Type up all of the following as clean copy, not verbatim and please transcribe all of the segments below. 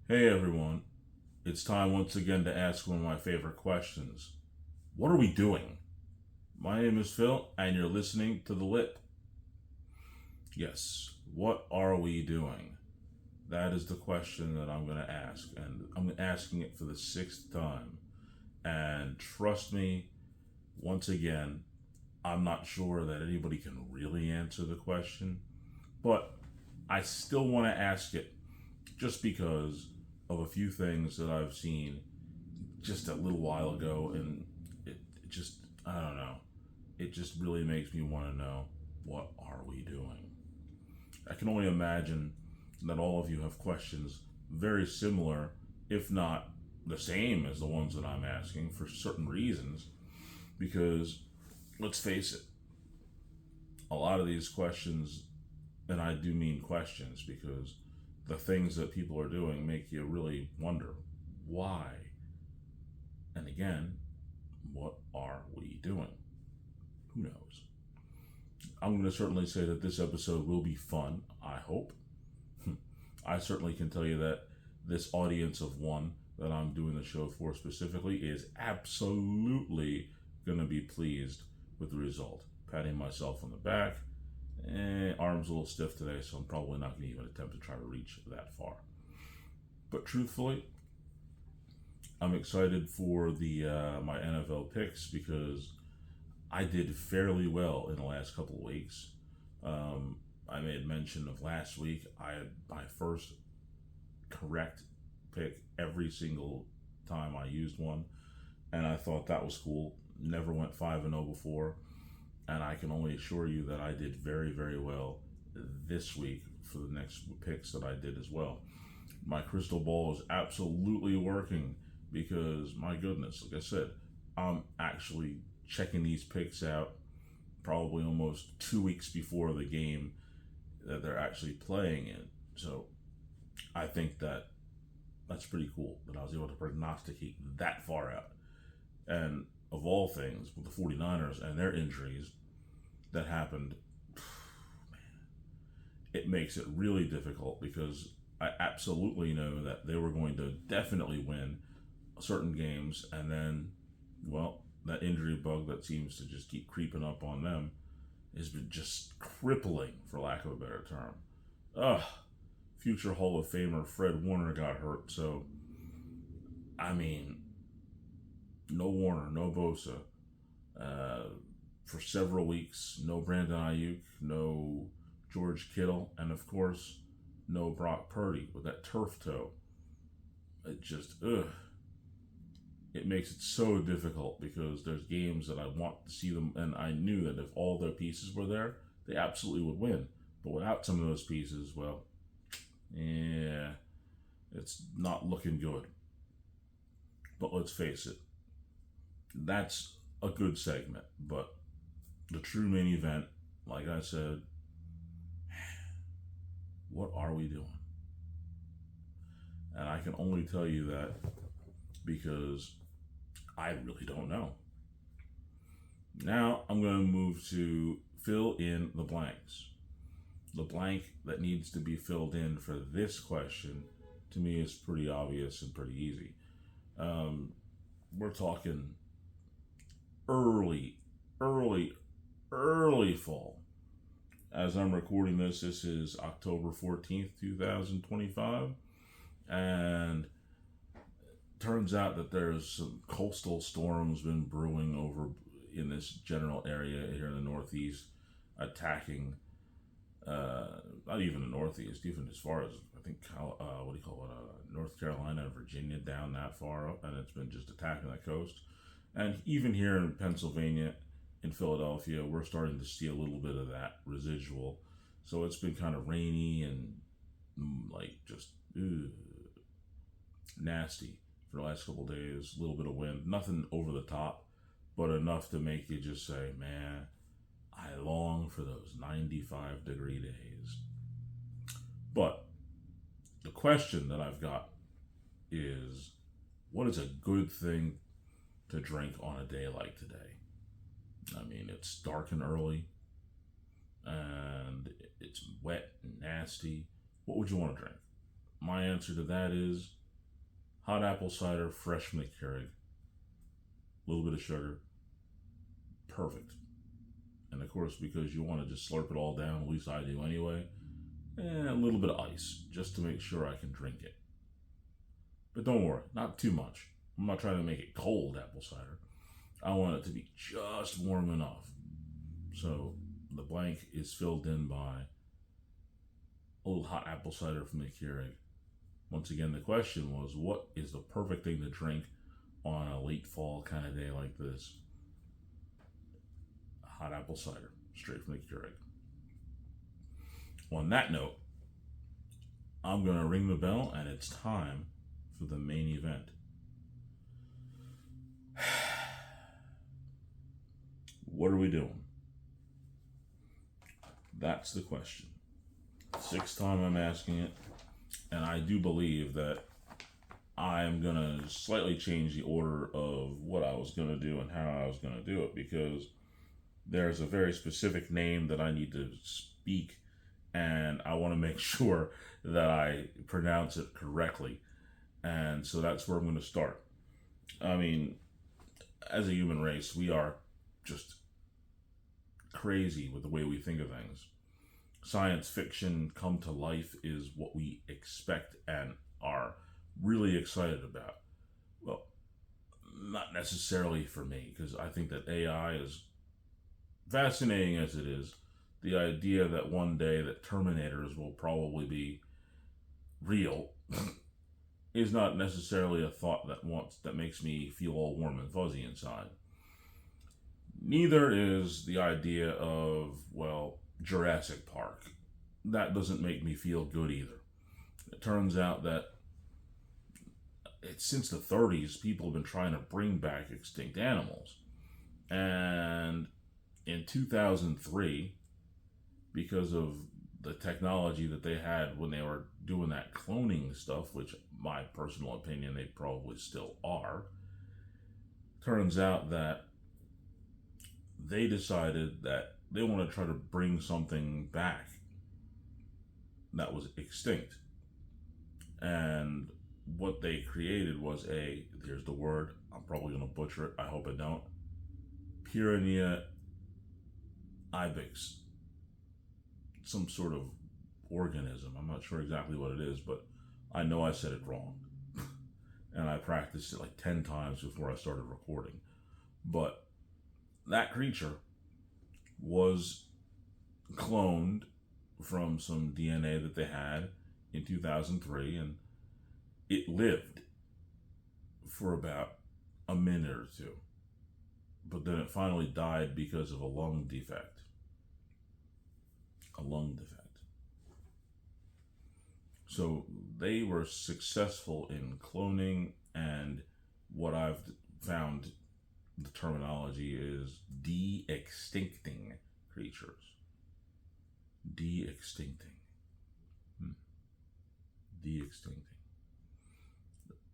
Hey everyone, it's time once again to ask one of my favorite questions. What are we doing? My name is Phil, and you're listening to The Lip. Yes, what are we doing? That is the question that I'm going to ask, and I'm asking it for the sixth time. And trust me, once again, I'm not sure that anybody can really answer the question, but I still want to ask it just because of a few things that I've seen just a little while ago, and it just, I don't know, it just really makes me want to know, what are we doing? I can only imagine that all of you have questions very similar, if not the same as the ones that I'm asking for certain reasons, because let's face it, a lot of these questions, and I do mean questions because the things that people are doing make you really wonder why. And again, what are we doing? Who knows? I'm going to certainly say that this episode will be fun, I hope. I certainly can tell you that this audience of one that I'm doing the show for specifically is absolutely going to be pleased with the result. Patting myself on the back. Arms a little stiff today, so I'm probably not going to even attempt to try to reach that far. But truthfully, I'm excited for the my NFL picks because I did fairly well in the last couple of weeks. I made mention of last week. I had my first correct pick every single time I used one, and I thought that was cool. Never went 5-0 before, and I can only assure you that I did very, very well this week for the next picks that I did as well. My crystal ball is absolutely working because, my goodness, like I said, I'm actually checking these picks out probably almost 2 weeks before the game that they're actually playing in. So I think that that's pretty cool that I was able to prognosticate that far out. And of all things, with the 49ers and their injuries that happened, it makes it really difficult because I absolutely know that they were going to definitely win certain games, and then, well, that injury bug that seems to just keep creeping up on them has been just crippling, for lack of a better term. Ugh, future Hall of Famer Fred Warner got hurt, so I mean, no Warner, no Bosa, uh, for several weeks, no Brandon Ayuk, no George Kittle, and of course, no Brock Purdy with that turf toe. It just, ugh. It makes it so difficult because there's games that I want to see them, and I knew that if all their pieces were there, they absolutely would win. But without some of those pieces, well, yeah, it's not looking good. But let's face it, that's a good segment. But the true main event, like I said, what are we doing? And I can only tell you that because I really don't know. Now I'm going to move to fill in the blanks. The blank that needs to be filled in for this question to me is pretty obvious and pretty easy. Um, we're talking early, early, early fall. As I'm recording this, this is October 14th, 2025. And turns out that there's some coastal storms been brewing over in this general area here in the Northeast, attacking not even the Northeast, even as far as I think what do you call it, North Carolina and Virginia, down that far up, and it's been just attacking the coast. And even here in Pennsylvania, in Philadelphia, we're starting to see a little bit of that residual. So it's been kind of rainy and like just nasty for the last couple of days. A little bit of wind, nothing over the top, but enough to make you just say, man, I long for those 95-degree days. But the question that I've got is, what is a good thing to drink on a day like today? I mean, it's dark and early, and it's wet and nasty. What would you want to drink? my answer to that is hot apple cider, fresh from the Keurig, a little bit of sugar, perfect. And of course, because you want to just slurp it all down, at least I do anyway, and a little bit of ice just to make sure I can drink it. But don't worry, not too much. I'm not trying to make it cold apple cider. I want it to be just warm enough. So the blank is filled in by a little hot apple cider from the Keurig. Once again, the question was, what is the perfect thing to drink on a late fall kind of day like this? Hot apple cider, straight from the Keurig. On that note, I'm going to ring the bell, and it's time for the main event. What are we doing? That's the question. Sixth time I'm asking it, and I do believe that I'm going to slightly change the order of what I was going to do and how I was going to do it, because there's a very specific name that I need to speak, and I want to make sure that I pronounce it correctly. And so that's where I'm going to start. I mean, as a human race, we are just crazy with the way we think of things. Science fiction come to life is what we expect and are really excited about. Well, not necessarily for me, because I think that AI is fascinating as it is. The idea that one day that Terminators will probably be real is not necessarily a thought that makes me feel all warm and fuzzy inside. Neither is the idea of, well, Jurassic Park. That doesn't make me feel good either. It turns out that since the 30s, people have been trying to bring back extinct animals. And in 2003, because of the technology that they had when they were doing that cloning stuff, which, my personal opinion, they probably still are, turns out that they decided that they want to try to bring something back that was extinct. And what they created was here's the word, I'm probably going to butcher it, I hope I don't, Pyreneia ibex. Some sort of organism. I'm not sure exactly what it is, but I know I said it wrong. And I practiced it like 10 times before I started recording. But that creature was cloned from some DNA that they had in 2003, and it lived for about a minute or two. But then it finally died because of a lung defect. A lung defect. So they were successful in cloning, and what I've found the terminology is de-extincting creatures. De-extincting. De-extincting.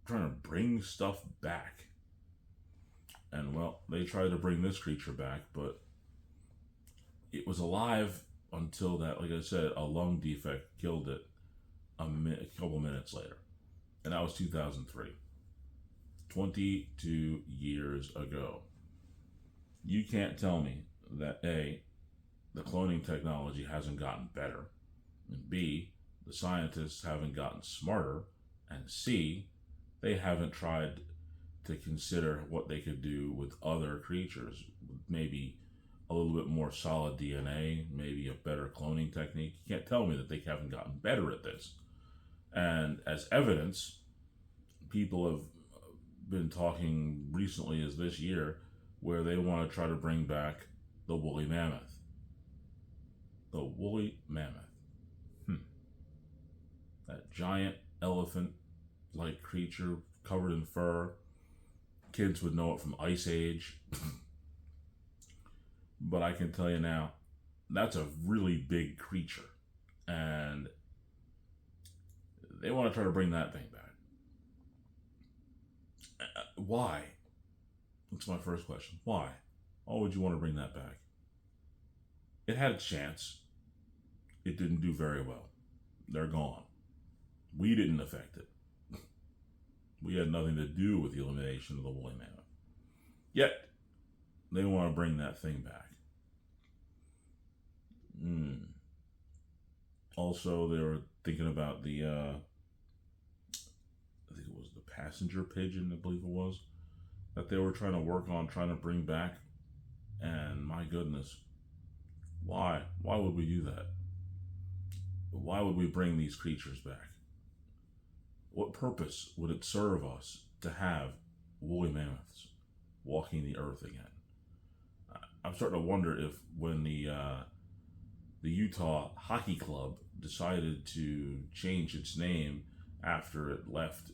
Trying to bring stuff back. And well, they tried to bring this creature back, but it was alive until that, like I said, a lung defect killed it a couple minutes later. And that was 2003. 22 years ago. You can't tell me that A, the cloning technology hasn't gotten better, and B, the scientists haven't gotten smarter, and C, they haven't tried to consider what they could do with other creatures, maybe a little bit more solid DNA, maybe a better cloning technique. You can't tell me that they haven't gotten better at this. And as evidence, people have been talking recently as this year where they want to try to bring back the woolly mammoth. The woolly mammoth. That giant elephant-like creature covered in fur. Kids would know it from Ice Age. But I can tell you now, that's a really big creature. And they want to try to bring that thing back. Why? That's my first question. Why? Why would you want to bring that back? It had a chance. It didn't do very well. They're gone. We didn't affect it. We had nothing to do with the elimination of the woolly mammoth. Yet, they want to bring that thing back. Also, they were thinking about the, I think it was the passenger pigeon, I believe it was, that they were trying to work on, trying to bring back. And my goodness, why? Why would we do that? Why would we bring these creatures back? What purpose would it serve us to have woolly mammoths walking the earth again? I'm starting to wonder if when the Utah Hockey Club decided to change its name after it left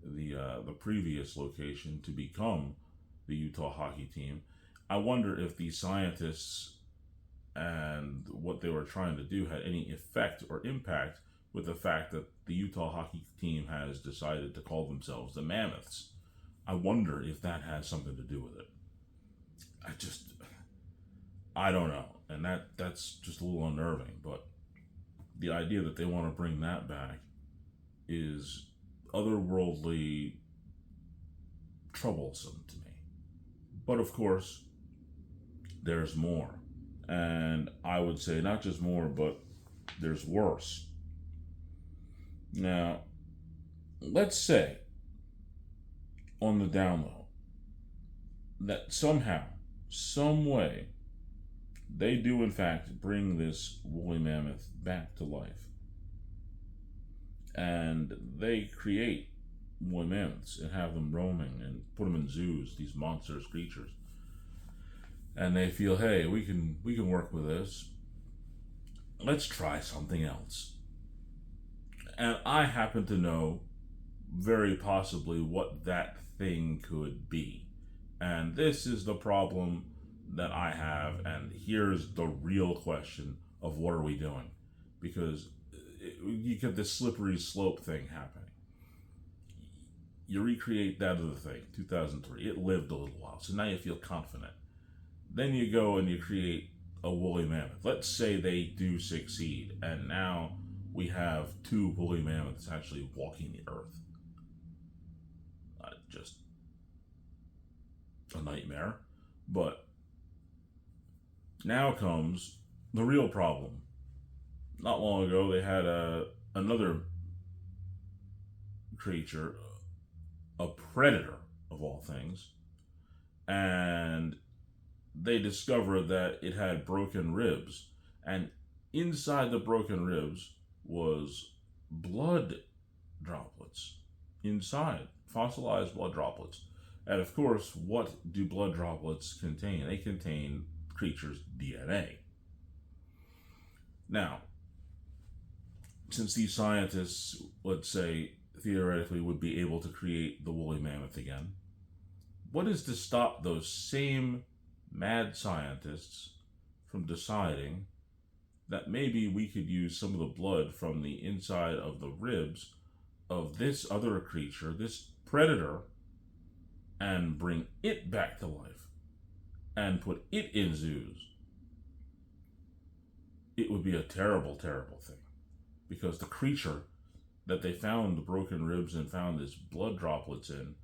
the previous location to become the Utah Hockey Team, I wonder if the scientists and what they were trying to do had any effect or impact with the fact that the Utah Hockey Team has decided to call themselves the Mammoths. I wonder if that has something to do with it. I don't know. And that's just a little unnerving, but the idea that they want to bring that back is otherworldly troublesome to me. But of course, there's more. And I would say not just more, but there's worse. Now, let's say on the down low that somehow, some way, they do in fact bring this woolly mammoth back to life. And they create woolly mammoths and have them roaming and put them in zoos, these monstrous creatures. And they feel, hey, we can work with this. Let's try something else. And I happen to know very possibly what that thing could be. And this is the problem that I have, and here's the real question of what are we doing? Because you get this slippery slope thing happening. You recreate that other thing, 2003. It lived a little while, so now you feel confident. Then you go and you create a woolly mammoth. Let's say they do succeed, and now we have two woolly mammoths actually walking the earth. Just a nightmare. But now comes the real problem. Not long ago, they had another creature, a predator of all things, and they discovered that it had broken ribs, and inside the broken ribs was blood droplets inside, fossilized blood droplets. And of course, what do blood droplets contain? They contain creatures' DNA. Now, since these scientists, let's say, theoretically would be able to create the woolly mammoth again, what is to stop those same mad scientists from deciding that maybe we could use some of the blood from the inside of the ribs of this other creature, this predator, and bring it back to life and put it in zoos? It would be a terrible, terrible thing, because the creature that they found the broken ribs and found this blood droplets in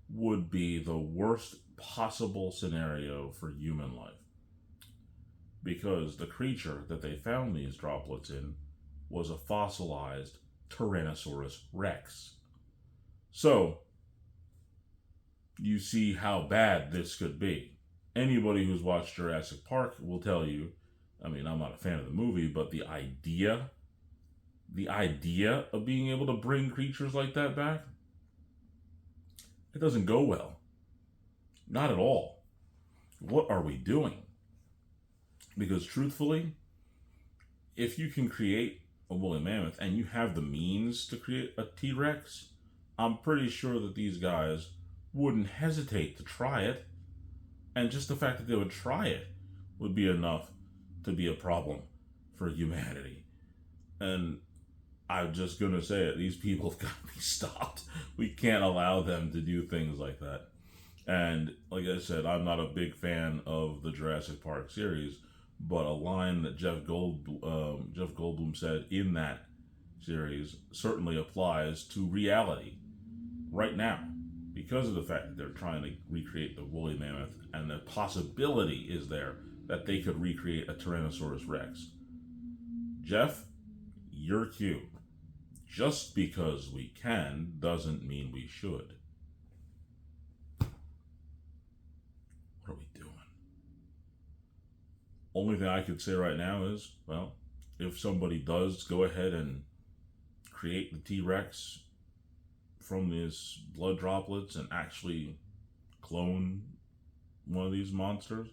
would be the worst possible scenario for human life. Because the creature that they found these droplets in was a fossilized Tyrannosaurus Rex. So, you see how bad this could be. Anybody who's watched Jurassic Park will tell you, I mean, I'm not a fan of the movie, but the idea of being able to bring creatures like that back, it doesn't go well. Not at all. What are we doing? Because truthfully, if you can create a woolly mammoth and you have the means to create a T-Rex, I'm pretty sure that these guys wouldn't hesitate to try it. And just the fact that they would try it would be enough to be a problem for humanity. And I'm just going to say it, these people have got to be stopped. We can't allow them to do things like that. And like I said, I'm not a big fan of the Jurassic Park series, but a line that Jeff Goldblum said in that series certainly applies to reality right now because of the fact that they're trying to recreate the woolly mammoth, and the possibility is there that they could recreate a Tyrannosaurus Rex. Jeff, your cue. Just because we can doesn't mean we should. What are we doing? Only thing I could say right now is, well, if somebody does go ahead and create the T-Rex from these blood droplets and actually clone one of these monsters,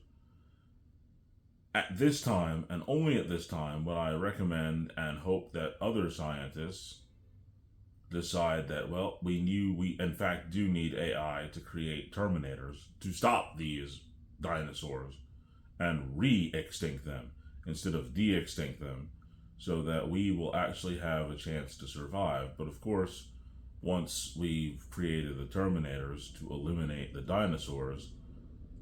at this time, and only at this time, what I recommend and hope that other scientists decide that, well, we in fact do need AI to create Terminators to stop these dinosaurs and re-extinct them instead of de-extinct them, so that we will actually have a chance to survive. But of course, once we've created the Terminators to eliminate the dinosaurs,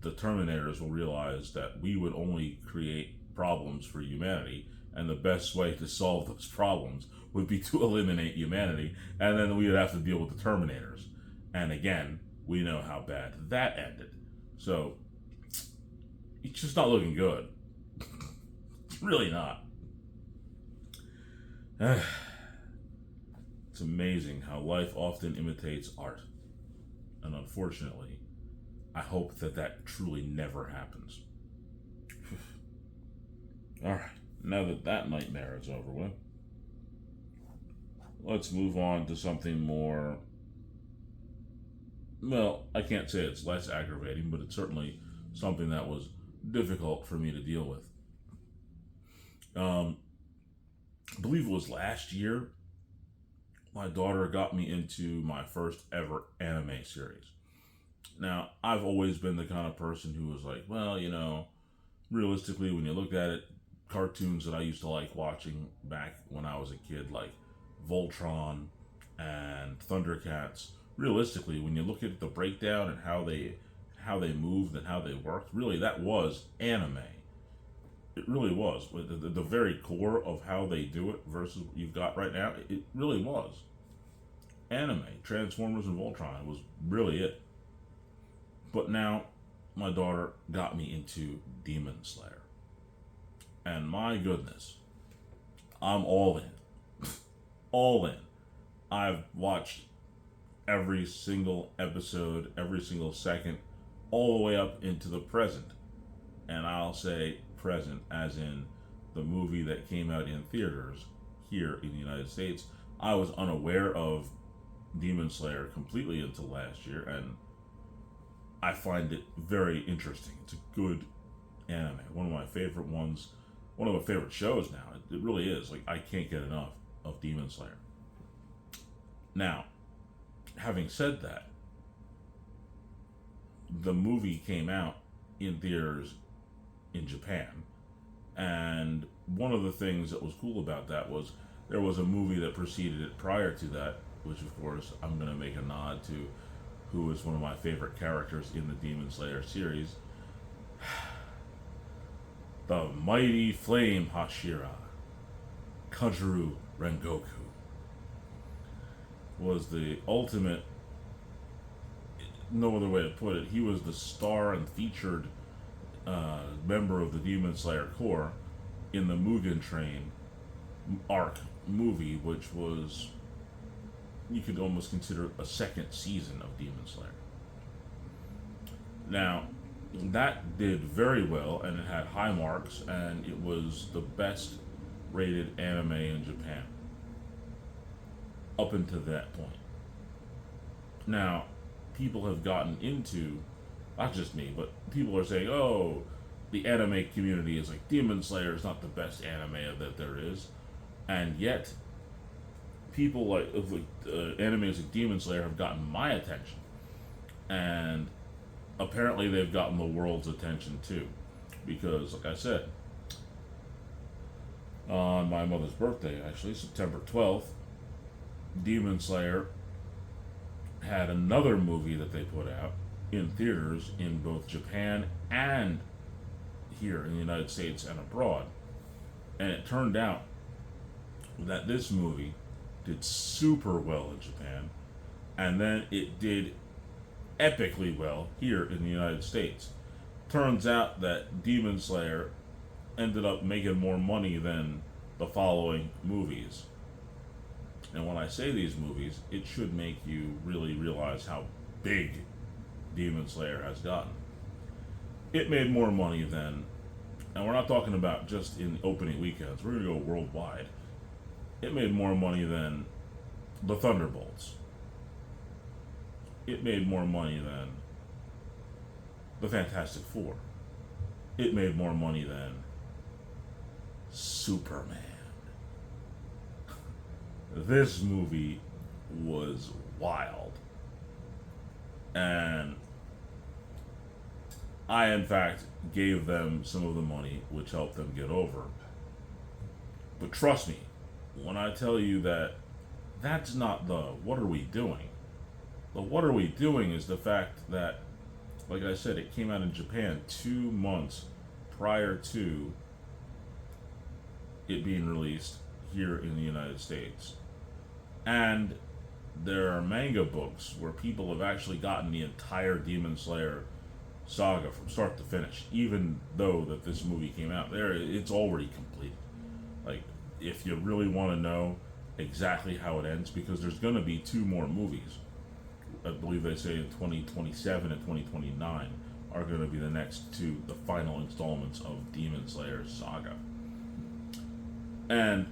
the Terminators will realize that we would only create problems for humanity, and the best way to solve those problems would be to eliminate humanity, and then we would have to deal with the Terminators. And again, we know how bad that ended. So, it's just not looking good. It's really not. It's amazing how life often imitates art. And unfortunately, I hope that that truly never happens. Alright, now that that nightmare is over with, let's move on to something more, well, I can't say it's less aggravating, but it's certainly something that was difficult for me to deal with. I believe it was last year, my daughter got me into my first ever anime series. Now, I've always been the kind of person who was like, well, you know, realistically, when you look at it, cartoons that I used to like watching back when I was a kid, like Voltron and Thundercats, realistically, when you look at the breakdown and how they moved and how they worked, really that was anime. It really was. The very core of how they do it versus what you've got right now, it really was anime. Transformers and Voltron was really it. But now, my daughter got me into Demon Slayer. And my goodness, I'm all in. All in. I've watched every single episode, every single second, all the way up into the present. And I'll say present as in the movie that came out in theaters here in the United States. I was unaware of Demon Slayer completely until last year, and I find it very interesting. It's a good anime. One of my favorite ones, one of my favorite shows now. It really is. Like, I can't get enough of Demon Slayer. Now, having said that, the movie came out in theaters in Japan, and one of the things that was cool about that was there was a movie that preceded it prior to that, which of course I'm going to make a nod to, who is one of my favorite characters in the Demon Slayer series, the mighty Flame Hashira, Kajuru Rengoku, was the ultimate, no other way to put it, he was the star and featured member of the Demon Slayer Corps in the Mugen Train arc movie, which was, you could almost consider a second season of Demon Slayer. Now, that did very well, and it had high marks, and it was the best rated anime in Japan up until that point. Now, people have gotten into, not just me, but people are saying, oh, the anime community is like, Demon Slayer is not the best anime that there is. And yet, people like animes like Demon Slayer have gotten my attention. And apparently they've gotten the world's attention too. Because, like I said, on my mother's birthday, actually, September 12th, Demon Slayer had another movie that they put out in theaters in both Japan and here in the United States and abroad. And it turned out that this movie did super well in Japan, and then it did epically well here in the United States. Turns out that Demon Slayer ended up making more money than the following movies. And when I say these movies, it should make you really realize how big Demon Slayer has gotten. It made more money than, and we're not talking about just in opening weekends, we're going to go worldwide. It made more money than the Thunderbolts. It made more money than the Fantastic Four. It made more money than Superman. This movie was wild. And I, in fact, gave them some of the money, which helped them get over. But trust me, when I tell you that that's not the what are we doing? The what are we doing is the fact that, like I said, it came out in Japan 2 months prior to it being released here in the United States. And there are manga books where people have actually gotten the entire Demon Slayer saga from start to finish, even though that this movie came out. There, it's already completed. Like, if you really want to know exactly how it ends, because there's going to be 2 more movies. I believe they say in 2027 and 2029 are going to be the next 2, the final installments of Demon Slayer's saga. And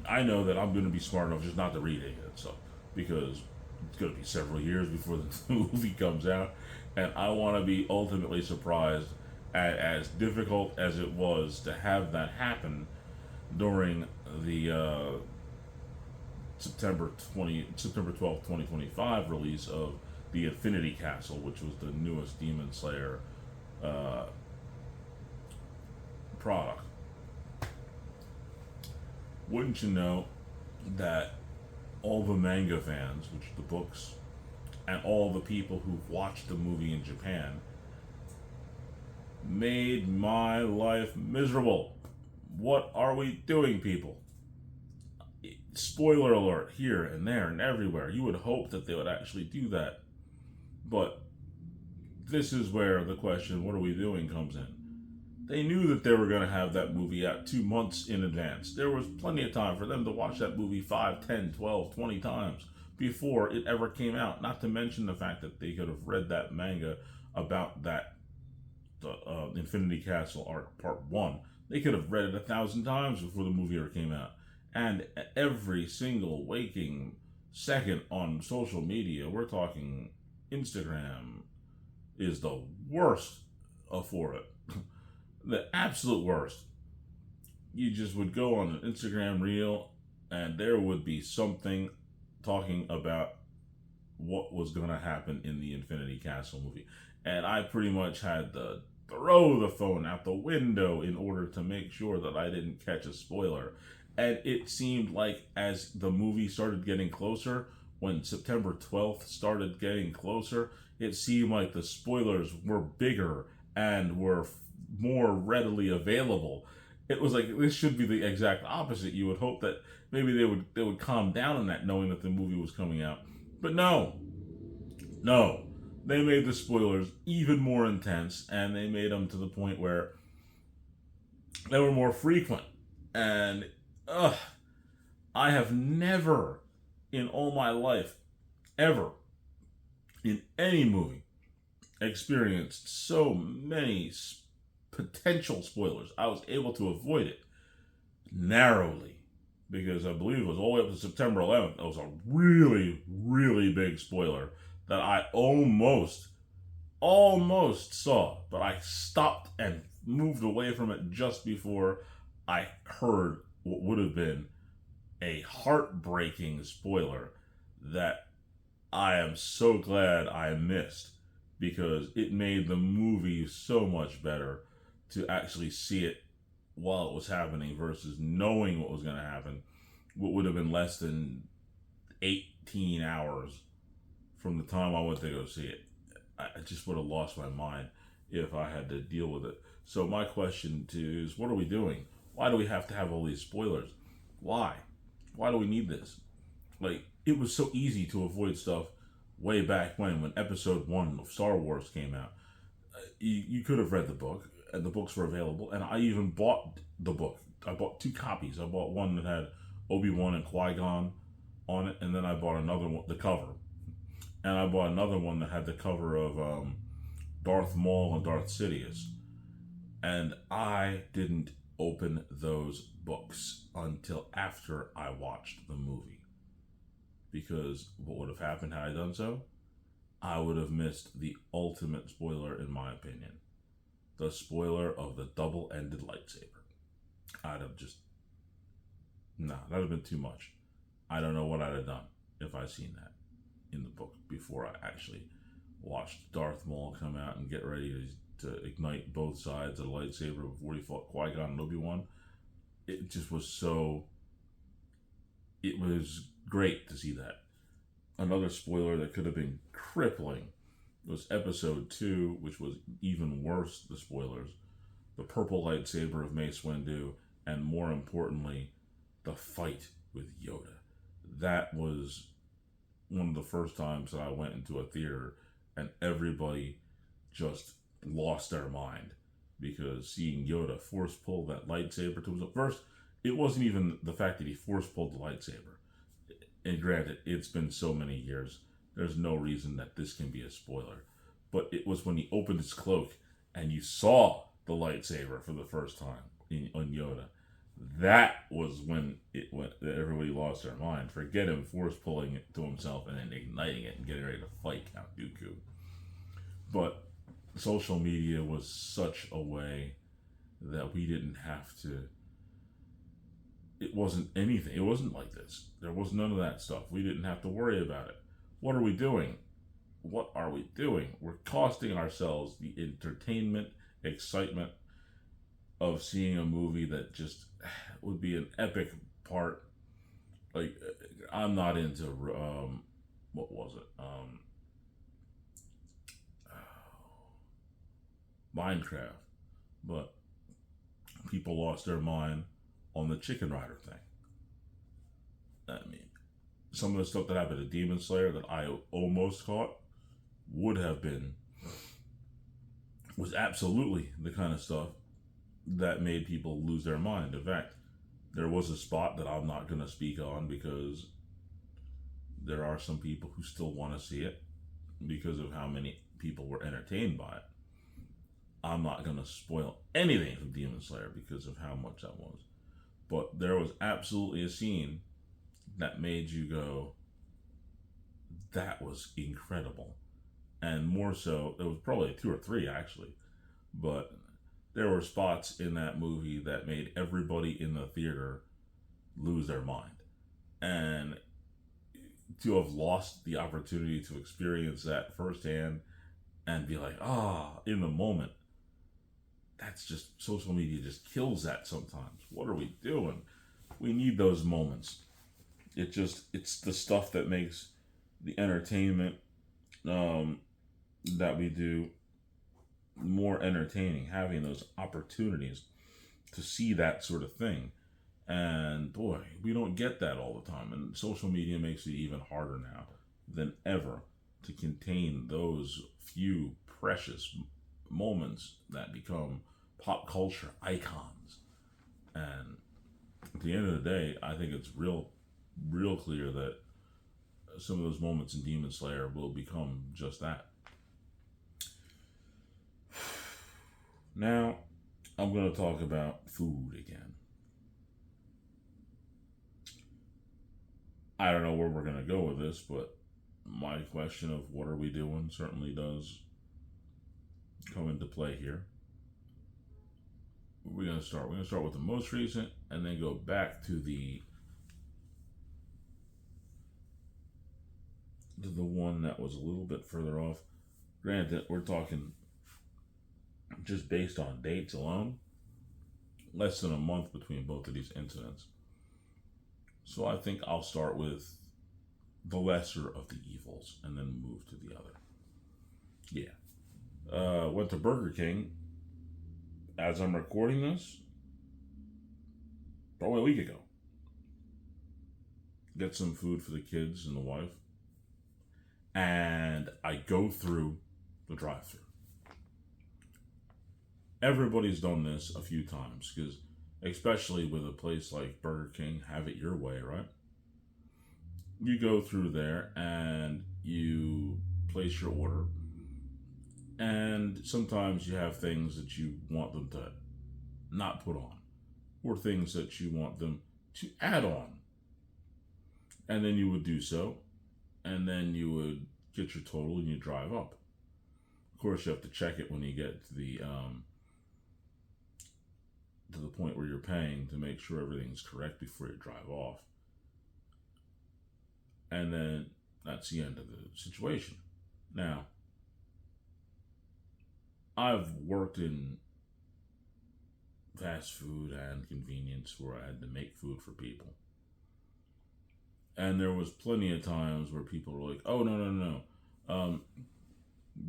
I know that I'm going to be smart enough just not to read any of that stuff, because it's going to be several years before the movie comes out, and I want to be ultimately surprised at as difficult as it was to have that happen during the September 12th, 2025 release of the Infinity Castle, which was the newest Demon Slayer product. Wouldn't you know that all the manga fans, which are the books, and all the people who've watched the movie in Japan made my life miserable. What are we doing, people? Spoiler alert here and there and everywhere. You would hope that they would actually do that. But this is where the question, what are we doing, comes in. They knew that they were going to have that movie out 2 months in advance. There was plenty of time for them to watch that movie 5, 10, 12, 20 times before it ever came out. Not to mention the fact that they could have read that manga about that Infinity Castle arc part 1. They could have read it 1,000 times before the movie ever came out. And every single waking second on social media, we're talking Instagram, is the worst for it. The absolute worst. You just would go on an Instagram reel and there would be something talking about what was going to happen in the Infinity Castle movie. And I pretty much had to throw the phone out the window in order to make sure that I didn't catch a spoiler. And it seemed like as the movie started getting closer, when September 12th started getting closer, it seemed like the spoilers were bigger and were more readily available. It was like, this should be the exact opposite. You would hope that maybe they would calm down on that, knowing that the movie was coming out. But no, they made the spoilers even more intense, and they made them to the point where they were more frequent. And I have never in all my life, ever, in any movie, experienced so many potential spoilers. I was able to avoid it narrowly, because I believe it was all the way up to September 11th. It was a really, really big spoiler that I almost saw, but I stopped and moved away from it just before I heard what would have been a heartbreaking spoiler that I am so glad I missed, because it made the movie so much better to actually see it while it was happening versus knowing what was going to happen, what would have been less than 18 hours from the time I went to go see it. I just would have lost my mind if I had to deal with it. So my question to you is, what are we doing? Why do we have to have all these spoilers? Why? Why do we need this? Like, it was so easy to avoid stuff way back when Episode 1 of Star Wars came out. You could have read the book, and the books were available, and I even bought the book. I bought two copies. I bought one that had Obi-Wan and Qui-Gon on it, and then I bought another one, the cover. And I bought another one that had the cover of Darth Maul and Darth Sidious. And I didn't open those books until after I watched the movie. Because what would have happened had I done so? I would have missed the ultimate spoiler, in my opinion. The spoiler of the double-ended lightsaber. I'd have just... Nah, that would have been too much. I don't know what I'd have done if I'd seen that in the book before I actually watched Darth Maul come out and get ready to ignite both sides of the lightsaber before he fought Qui-Gon and Obi-Wan. It just was so... It was great to see that. Another spoiler that could have been crippling was Episode 2, which was even worse, the spoilers. The purple lightsaber of Mace Windu, and more importantly, the fight with Yoda. That was one of the first times that I went into a theater and everybody just lost their mind, because seeing Yoda force pull that lightsaber to himself. First, it wasn't even the fact that he force pulled the lightsaber. And granted, it's been so many years, there's no reason that this can be a spoiler. But it was when he opened his cloak and you saw the lightsaber for the first time on Yoda. That was when everybody lost their mind. Forget him force pulling it to himself and then igniting it and getting ready to fight Count Dooku. But social media was such a way that we didn't have to... It wasn't anything. It wasn't like this. There was none of that stuff. We didn't have to worry about it. What are we doing? What are we doing? We're costing ourselves the entertainment, excitement of seeing a movie that just would be an epic part. Like, I'm not into, what was it? Minecraft. But people lost their mind on the Chicken Rider thing. I mean, some of the stuff that happened to Demon Slayer that I almost caught was absolutely the kind of stuff that made people lose their mind. In fact, there was a spot that I'm not going to speak on because there are some people who still want to see it because of how many people were entertained by it. I'm not going to spoil anything from Demon Slayer because of how much that was. But there was absolutely a scene that made you go, that was incredible. And more so, there was probably 2 or 3 actually, but there were spots in that movie that made everybody in the theater lose their mind. And to have lost the opportunity to experience that firsthand and be like, in the moment, that's just, social media just kills that sometimes. What are we doing? We need those moments. It's the stuff that makes the entertainment that we do more entertaining, having those opportunities to see that sort of thing. And boy, we don't get that all the time. And social media makes it even harder now than ever to contain those few precious moments that become pop culture icons. And at the end of the day, I think it's real clear that some of those moments in Demon Slayer will become just that. Now, I'm going to talk about food again. I don't know where we're going to go with this, but my question of what are we doing certainly does come into play here. We're going to start with the most recent and then go back to the one that was a little bit further off. Granted, we're talking just based on dates alone, less than a month between both of these incidents. So I think I'll start with the lesser of the evils and then move to the other. Yeah. Went to Burger King as I'm recording this, probably a week ago. get some food for the kids and the wife, and I go through the drive-through. Everybody's done this a few times because, especially with a place like Burger King, have it your way, right? You go through there and you place your order, and sometimes you have things that you want them to not put on, or things that you want them to add on. And then you would do so, and then you would get your total and you drive up. Of course, you have to check it when you get to the point where you're paying to make sure everything's correct before you drive off. And then that's the end of the situation. Now, I've worked in fast food and convenience where I had to make food for people. And there was plenty of times where people were like, oh, no.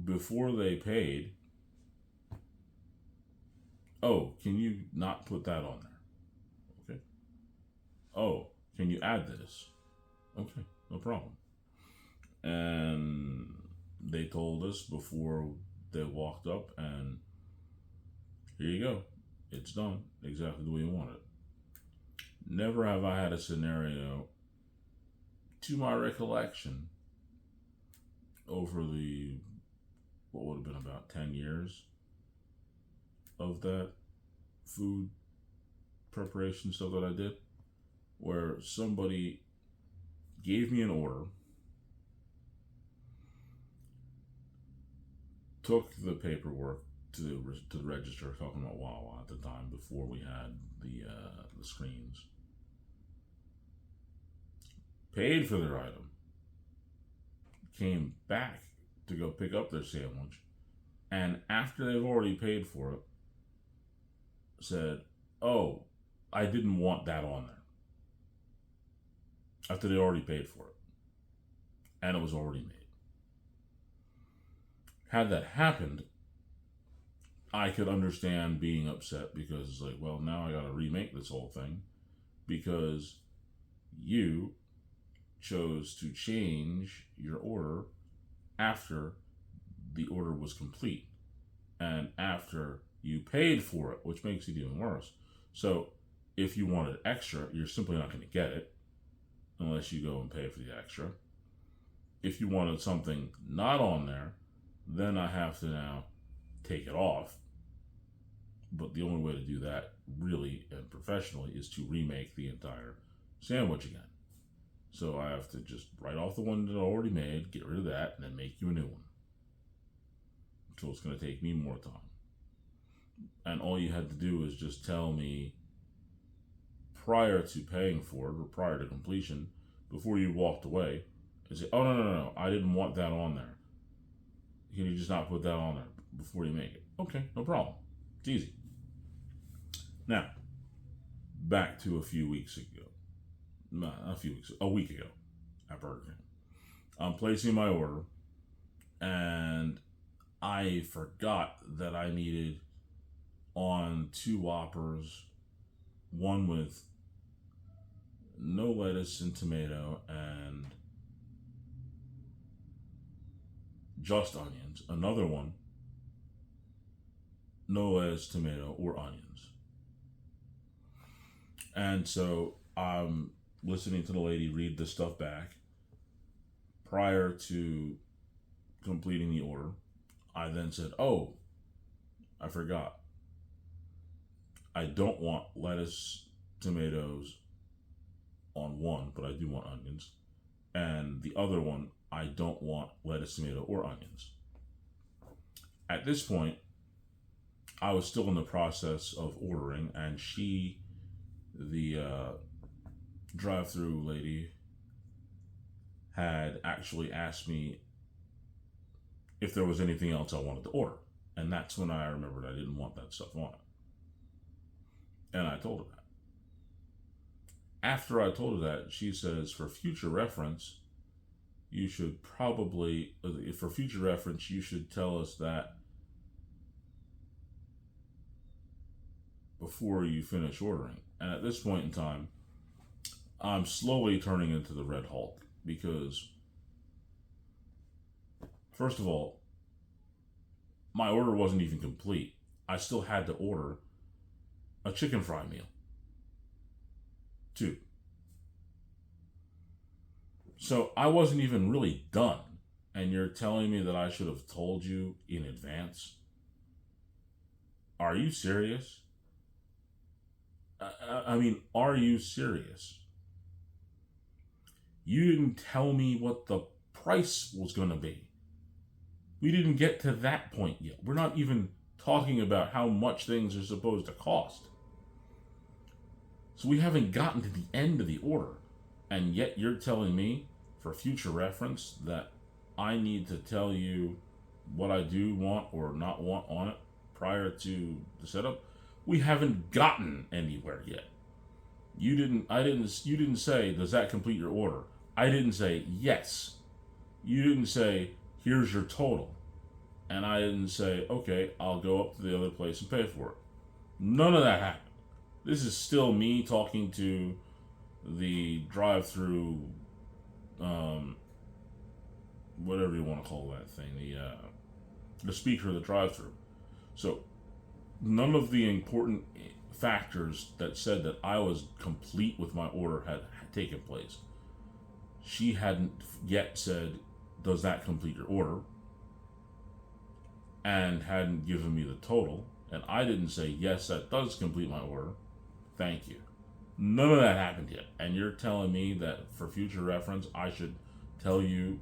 Before they paid, oh, can you not put that on there? Okay. Oh, can you add this? Okay, no problem. And they told us before they walked up, and here you go. It's done exactly the way you want it. Never have I had a scenario, to my recollection, over the, what would have been about 10 years of that food preparation stuff that I did, where somebody gave me an order, took the paperwork to the register, talking about Wawa at the time before we had the screens, paid for their item, came back to go pick up their sandwich, and after they've already paid for it, said, oh, I didn't want that on there. After they already paid for it. And it was already made. Had that happened, I could understand being upset because it's like, well, now I gotta remake this whole thing because you chose to change your order after the order was complete and after you paid for it, which makes it even worse. So if you wanted extra, you're simply not going to get it unless you go and pay for the extra. If you wanted something not on there, then I have to now take it off. But the only way to do that, really and professionally, is to remake the entire sandwich again. So I have to just write off the one that I already made, get rid of that, and then make you a new one. So it's going to take me more time. And all you had to do is just tell me prior to paying for it or prior to completion, before you walked away, and say, oh, no, I didn't want that on there. Can you just not put that on there before you make it? Okay, no problem. It's easy. Now, back to a few weeks ago. Not a few weeks, a week ago at Burger King. I'm placing my order, and I forgot that I needed on 2 Whoppers, one with no lettuce and tomato and just onions, another one, no lettuce, tomato, or onions. And so I'm listening to the lady read the stuff back prior to completing the order. I then said, oh, I forgot. I don't want lettuce, tomatoes on one, but I do want onions. And the other one, I don't want lettuce, tomato, or onions. At this point, I was still in the process of ordering, and she, the drive-through lady, had actually asked me if there was anything else I wanted to order. And that's when I remembered I didn't want that stuff on it. And I told her that. After I told her that, she says, for future reference, you should tell us that before you finish ordering. And at this point in time, I'm slowly turning into the Red Hulk because, first of all, my order wasn't even complete. I still had to order a chicken fry meal, too. So I wasn't even really done. And you're telling me that I should have told you in advance? Are you serious? I mean, are you serious? You didn't tell me what the price was going to be. We didn't get to that point yet. We're not even talking about how much things are supposed to cost. So we haven't gotten to the end of the order. And yet you're telling me, for future reference, that I need to tell you what I do want or not want on it prior to the setup. We haven't gotten anywhere yet. You didn't say, does that complete your order? I didn't say yes. You didn't say, here's your total. And I didn't say, okay, I'll go up to the other place and pay for it. None of that happened. This is still me talking to the drive-through, whatever you want to call that thing, the speaker of the drive-through. So none of the important factors that said that I was complete with my order had taken place. She hadn't yet said, does that complete your order? And hadn't given me the total. And I didn't say, yes, that does complete my order. Thank you. None of that happened yet. And you're telling me that for future reference, I should tell you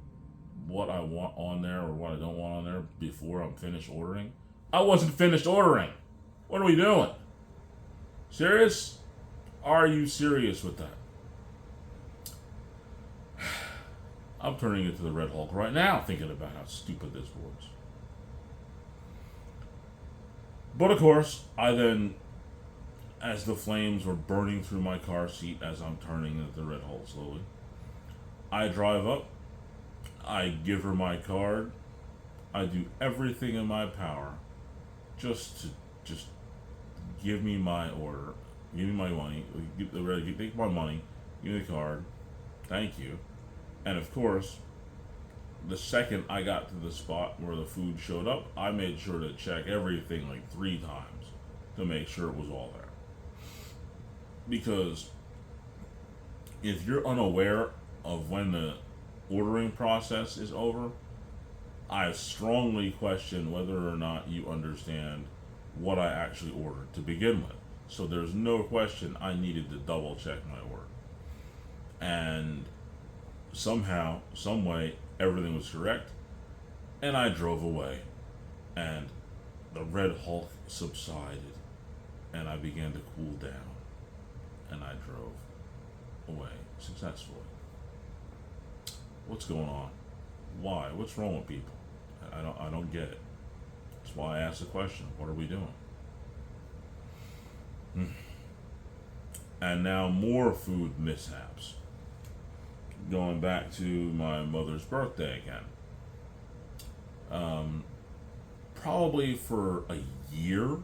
what I want on there or what I don't want on there before I'm finished ordering? I wasn't finished ordering. What are we doing? Serious? Are you serious with that? I'm turning into the Red Hulk right now thinking about how stupid this was. But of course, I then, as the flames were burning through my car seat as I'm turning into the Red Hulk slowly, I drive up, I give her my card, I do everything in my power just give me my order, give me my money, take my money, give me the card, thank you. And of course, the second I got to the spot where the food showed up, I made sure to check everything like 3 times to make sure it was all there. Because if you're unaware of when the ordering process is over, I strongly question whether or not you understand what I actually ordered to begin with. So there's no question I needed to double check my order. And somehow, some way, everything was correct. And I drove away. And the Red Hulk subsided. And I began to cool down. And I drove away successfully. What's going on? Why? What's wrong with people? I don't get it. That's why I asked the question. What are we doing? And now more food mishaps. Going back to my mother's birthday again. Probably for a year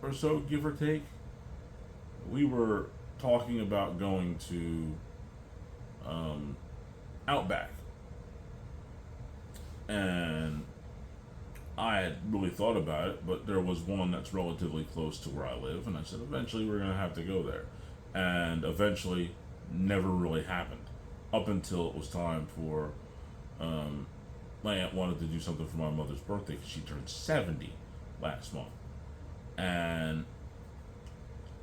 or so, give or take, we were talking about going to Outback. And I had really thought about it, but there was one that's relatively close to where I live, and I said, eventually we're going to have to go there. And eventually, never really happened. Up until it was time for, my aunt wanted to do something for my mother's birthday because she turned 70 last month. And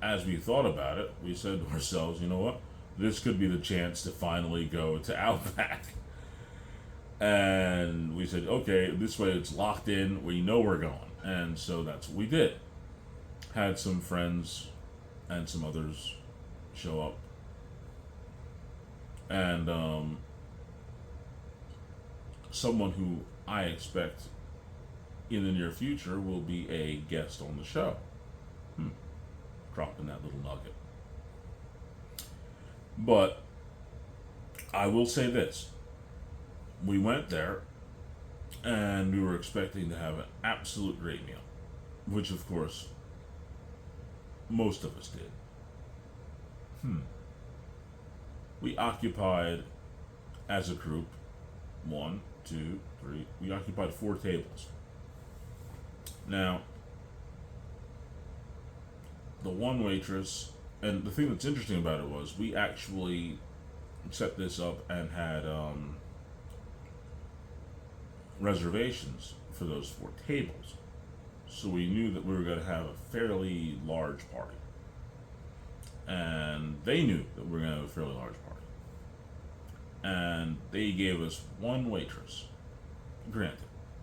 as we thought about it, we said to ourselves, you know what? This could be the chance to finally go to Outback. And we said, okay, this way it's locked in. We know we're going. And so that's what we did. Had some friends and some others show up. And someone who I expect in the near future will be a guest on the show. Dropping that little nugget. But I will say this. We went there and we were expecting to have an absolute great meal, which of course most of us did. We occupied, as a group, one, two, three, we occupied 4 tables. Now, the one waitress, and the thing that's interesting about it was we actually set this up and had reservations for those 4 tables. So we knew that we were going to have a fairly large party. And they knew that we were going to have a fairly large party. And they gave us one waitress. Granted,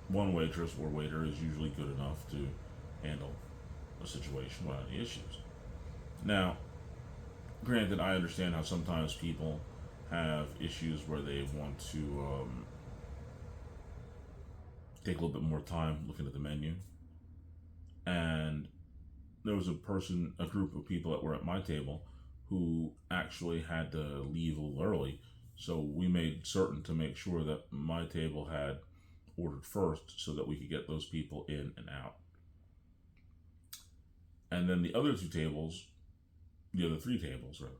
one waitress or waiter is usually good enough to handle a situation without any issues. Now, granted, I understand how sometimes people have issues where they want to take a little bit more time looking at the menu. And there was a group of people that were at my table who actually had to leave a little early. So we made certain to make sure that my table had ordered first so that we could get those people in and out. And then the other 2 tables, the other 3 tables, rather,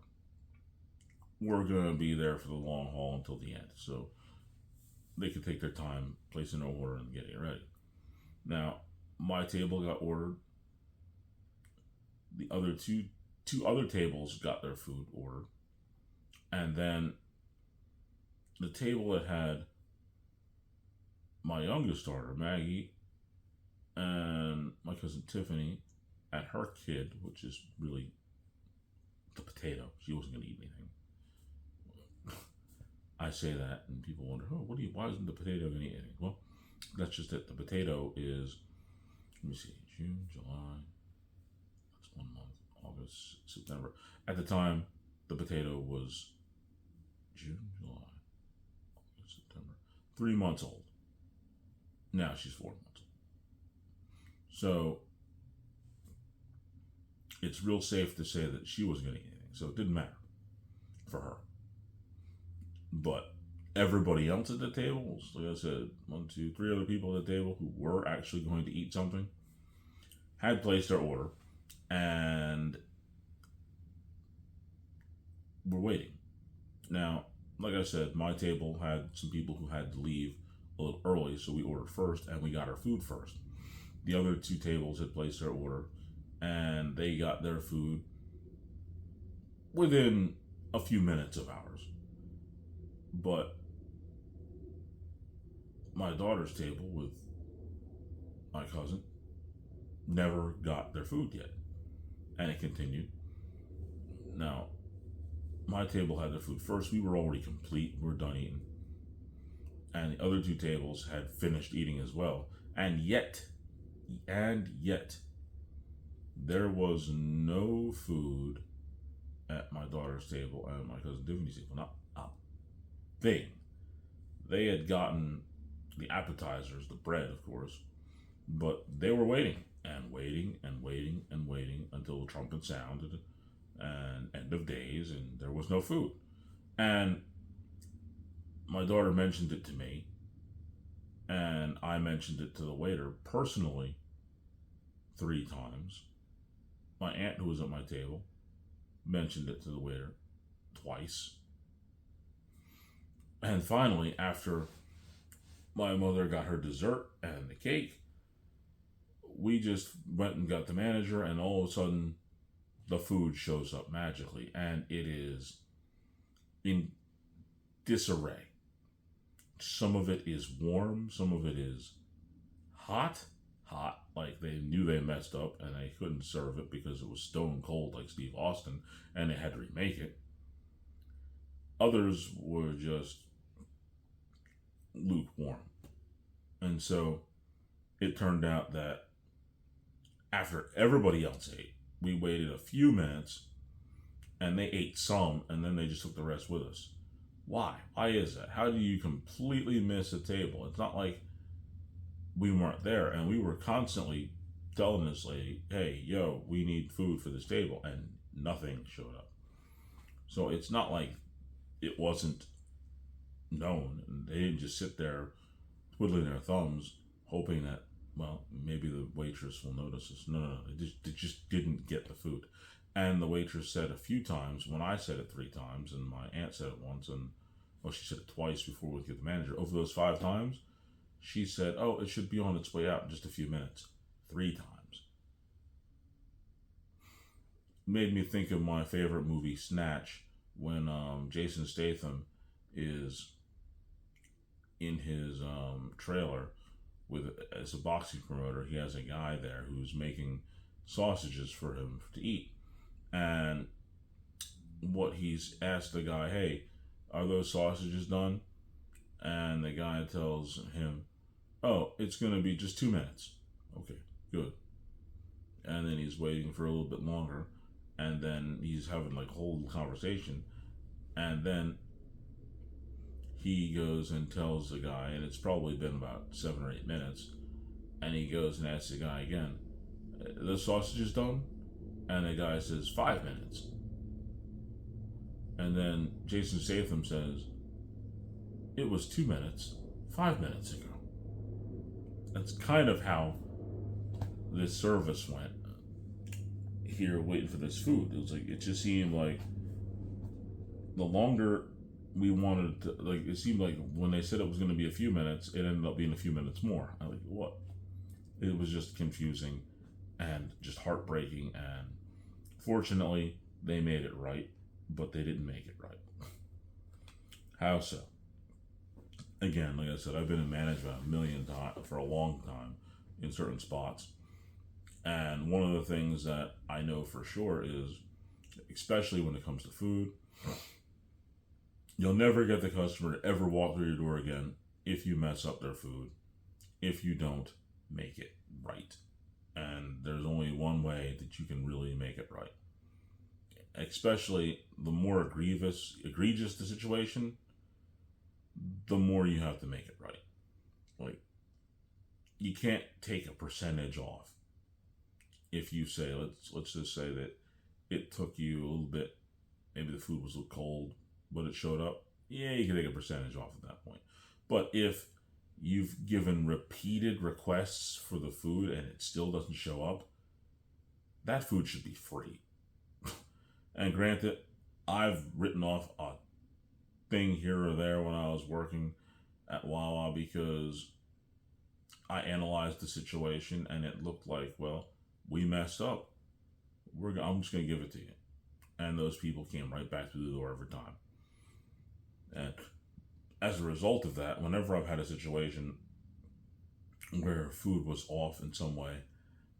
were going to be there for the long haul until the end. So they could take their time placing an order and getting it ready. Now, my table got ordered. The other two other tables got their food ordered. And then the table that had my youngest daughter, Maggie, and my cousin Tiffany, and her kid, which is really the potato. She wasn't going to eat anything. I say that, and people wonder, oh, why isn't the potato going to eat anything? Well, that's just it. The potato is, let me see, June, July, that's 1 month, August, September. At the time, the potato was June, July, August, September, 3 months old. Now she's 4 months old. So it's real safe to say that she wasn't going to eat anything. So it didn't matter for her. But everybody else at the table, like I said, 1, 2, 3 other people at the table who were actually going to eat something, had placed their order and were waiting. Now, like I said, my table had some people who had to leave a little early, so we ordered first and we got our food first. The other 2 tables had placed their order and they got their food within a few minutes of ours. But my daughter's table with my cousin never got their food yet. And it continued. Now, my table had their food first. We were already complete. We were done eating. And the other 2 tables had finished eating as well. And yet, there was no food at my daughter's table and my cousin Tiffany's table. Not a thing. They had gotten the appetizers, the bread, of course, but they were waiting and waiting and waiting and waiting until the trumpet sounded and end of days, and there was no food. And my daughter mentioned it to me, and I mentioned it to the waiter personally 3 times. My aunt, who was at my table, mentioned it to the waiter twice. And finally, after my mother got her dessert and the cake, we just went and got the manager, and all of a sudden, the food shows up magically, and it is in disarray. Some of it is warm, some of it is hot, like they knew they messed up and they couldn't serve it because it was stone cold like Steve Austin, and they had to remake it. Others were just lukewarm. And so it turned out that after everybody else ate, we waited a few minutes and they ate some and then they just took the rest with us. Why? Why is that? How do you completely miss a table? It's not like we weren't there, and we were constantly telling this lady, hey, yo, we need food for this table, and nothing showed up. So it's not like it wasn't known, and they didn't just sit there twiddling their thumbs hoping that, well, maybe the waitress will notice us. No, they just didn't get the food. And the waitress said a few times, when I said it 3 times, and my aunt said it once, and well, she said it twice before we get the manager. Over those 5 times, she said, "Oh, it should be on its way out in just a few minutes." 3 times. Made me think of my favorite movie, Snatch, when Jason Statham is in his trailer with as a boxing promoter. He has a guy there who's making sausages for him to eat, and what he's asked the guy, "Hey, are those sausages done?" And the guy tells him, "Oh, it's going to be just 2 minutes." Okay, good. And then he's waiting for a little bit longer, and then he's having like a whole conversation, and then he goes and tells the guy, and it's probably been about 7 or 8 minutes, and he goes and asks the guy again, "The sausage is done?" And the guy says, "5 minutes." And then Jason Statham says, "It was 2 minutes, 5 minutes ago." That's kind of how this service went here waiting for this food. It was like, it just seemed like the longer we wanted to, like, it seemed like when they said it was going to be a few minutes, it ended up being a few minutes more. I like, what? It was just confusing and just heartbreaking. And fortunately, they made it right, but they didn't make it right. How so? Again, like I said, I've been in management a million times for a long time in certain spots. And one of the things that I know for sure is, especially when it comes to food, you'll never get the customer to ever walk through your door again if you mess up their food, if you don't make it right. And there's only one way that you can really make it right. Especially the more egregious the situation, the more you have to make it right. Like, you can't take a percentage off. If you say, let's just say that it took you a little bit, maybe the food was a little cold, but it showed up, yeah, you can take a percentage off at that point. But if you've given repeated requests for the food and it still doesn't show up, that food should be free. And granted, I've written off a thing here or there when I was working at Wawa because I analyzed the situation and it looked like, well, we messed up. I'm just going to give it to you. And those people came right back through the door every time. And as a result of that, whenever I've had a situation where food was off in some way,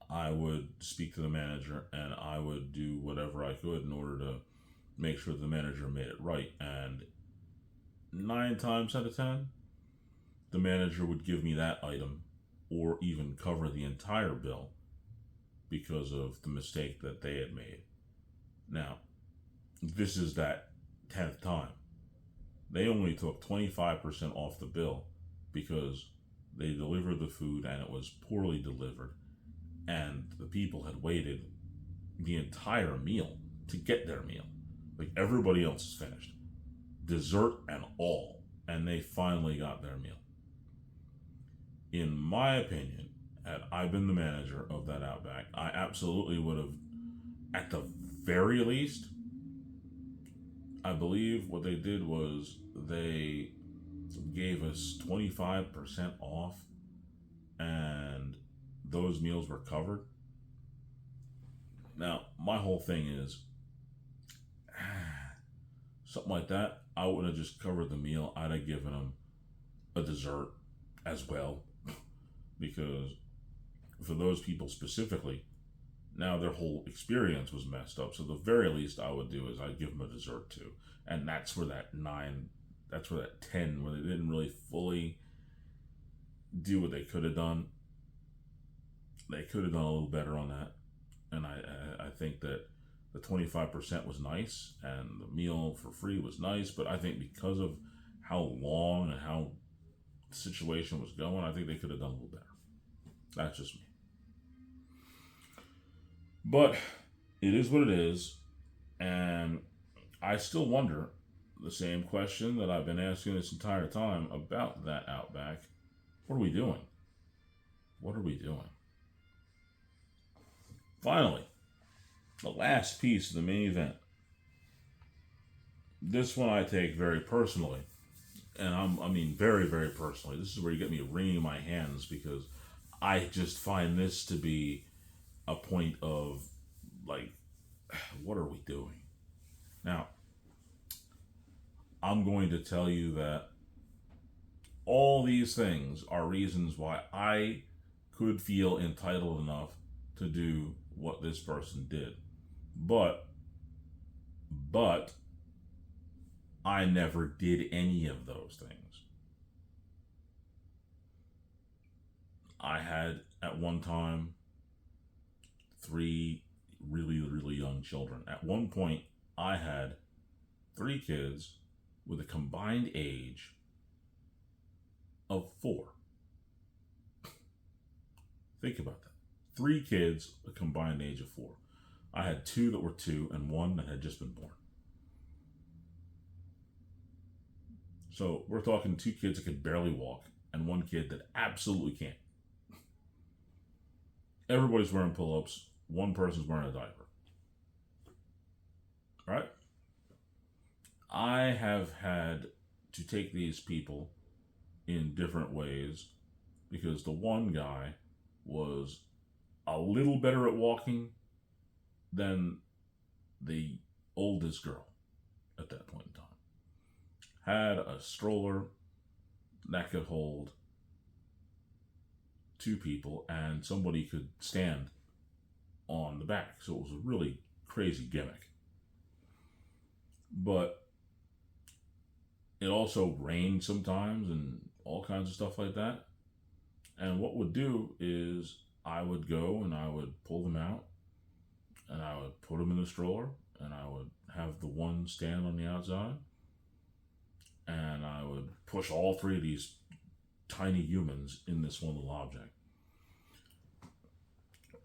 I would speak to the manager and I would do whatever I could in order to make sure the manager made it right. And 9 times out of 10, the manager would give me that item or even cover the entire bill because of the mistake that they had made. Now, this is that 10th time. They only took 25% off the bill because they delivered the food and it was poorly delivered, and the people had waited the entire meal to get their meal. Like, everybody else is finished, dessert and all, and they finally got their meal. In my opinion, had I been the manager of that Outback, I absolutely would have, at the very least, I believe what they did was they gave us 25% off and those meals were covered. Now, my whole thing is, something like that, I wouldn't have just covered the meal. I'd have given them a dessert as well. Because for those people specifically, now their whole experience was messed up. So the very least I would do is I'd give them a dessert too. And that's where that 10, where they didn't really fully do what they could have done. They could have done a little better on that. And I think that the 25% was nice and the meal for free was nice. But I think because of how long and how the situation was going, I think they could have done a little better. That's just me. But it is what it is. And I still wonder the same question that I've been asking this entire time about that Outback. What are we doing? What are we doing? Finally, The last piece of the main event. This one I take very personally, and I mean very, very personally. This is where you get me wringing my hands because I just find this to be a point of like, what are we doing? Now, I'm going to tell you that all these things are reasons why I could feel entitled enough to do what this person did. But I never did any of those things. I had at one time three really, really young children. At one point, I had three kids with a combined age of 4. Think about that. 3 kids, a combined age of 4. I had 2 that were 2 and 1 that had just been born. So we're talking 2 kids that could barely walk and 1 kid that absolutely can't. Everybody's wearing pull-ups. 1 person's wearing a diaper. Right? I have had to take these people in different ways because the one guy was a little better at walking than the oldest girl at that point in time. Had a stroller that could hold 2 people and somebody could stand on the back. So it was a really crazy gimmick. But it also rained sometimes and all kinds of stuff like that. And what would do is I would go and I would pull them out and I would put them in the stroller and I would have the one stand on the outside and I would push all 3 of these tiny humans in this one little object.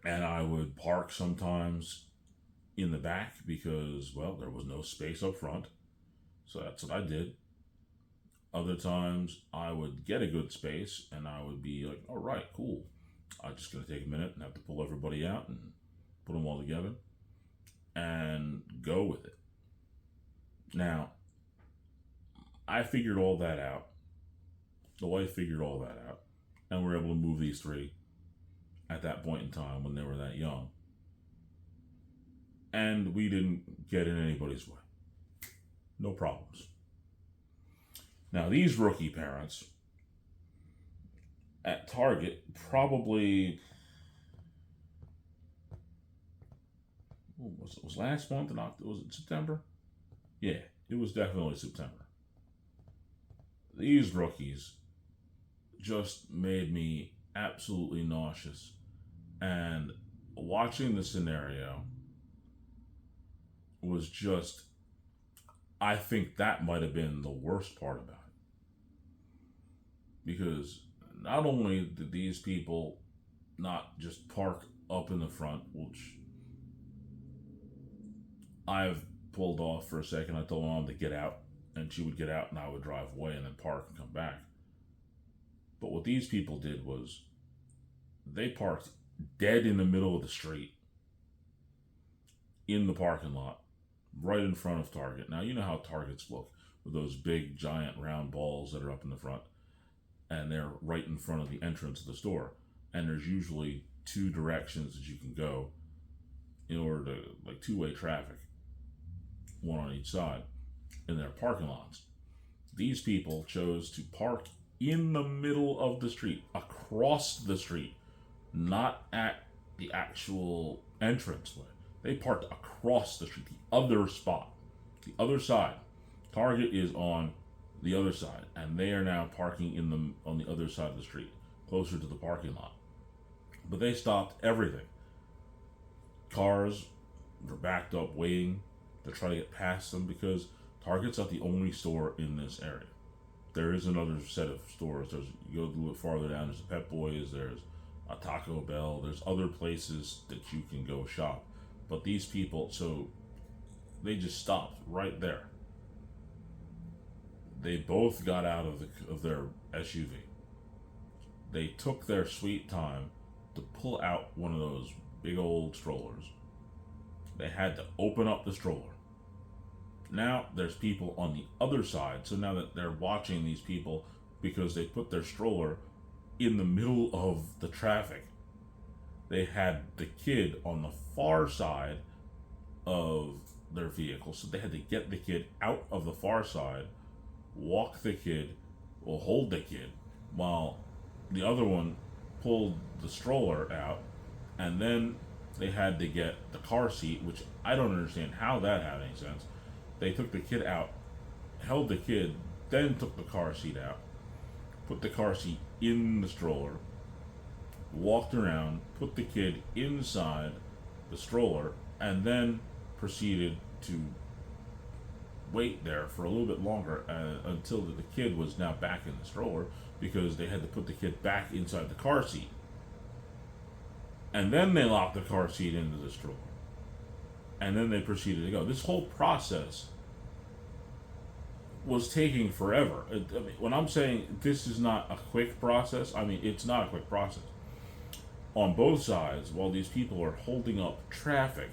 And I would park sometimes in the back because, well, there was no space up front. So that's what I did. Other times I would get a good space and I would be like, all right, cool. I'm just going to take a minute and have to pull everybody out and put them all together and go with it. Now, I figured all that out. The wife figured all that out. And we were able to move these 3 at that point in time when they were that young. And we didn't get in anybody's way. No problems. Now, these rookie parents at Target probably was last month in October. Was it September? Yeah, it was definitely September. These rookies just made me absolutely nauseous. And watching the scenario was just, I think that might have been the worst part about it. Because not only did these people not just park up in the front, which I've pulled off for a second. I told my mom to get out, and she would get out, and I would drive away and then park and come back. But what these people did was they parked dead in the middle of the street in the parking lot, right in front of Target. Now, you know how Targets look with those big, giant, round balls that are up in the front, and they're right in front of the entrance of the store. And there's usually 2 directions that you can go in order to, like, 2-way traffic, one on each side, in their parking lots. These people chose to park in the middle of the street, across the street, not at the actual entranceway. They parked across the street, the other spot, the other side. Target is on the other side, and they are now parking on the other side of the street, closer to the parking lot. But they stopped everything. Cars were backed up waiting to try to get past them because Target's not the only store in this area. There is another set of stores. You go a little bit farther down, there's a Pep Boys, there's a Taco Bell, there's other places that you can go shop. But these people, so they just stopped right there. They both got out of their SUV. They took their sweet time to pull out one of those big old strollers, They had to open up the stroller. Now there's people on the other side. So now that they're watching these people because they put their stroller in the middle of the traffic, they had the kid on the far side of their vehicle. So they had to get the kid out of the far side, walk the kid, or hold the kid, while the other one pulled the stroller out, and then they had to get the car seat, which I don't understand how that had any sense. They took the kid out, held the kid, then took the car seat out, put the car seat in the stroller, walked around, put the kid inside the stroller, and then proceeded to wait there for a little bit longer until the kid was now back in the stroller, because they had to put the kid back inside the car seat. And then they locked the car seat into the stroller. And then they proceeded to go. This whole process was taking forever. I mean, when I'm saying this is not a quick process, I mean, it's not a quick process. On both sides, while these people are holding up traffic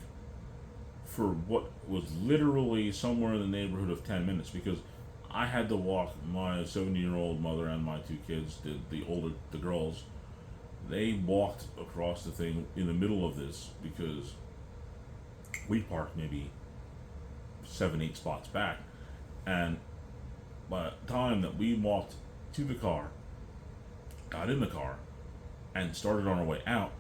for what was literally somewhere in the neighborhood of 10 minutes, because I had to walk my 70-year-old mother and my two kids, the girls. They walked across the thing in the middle of this because we parked maybe 7-8 spots back, and by the time that we walked to the car, got in the car, and started on our way out,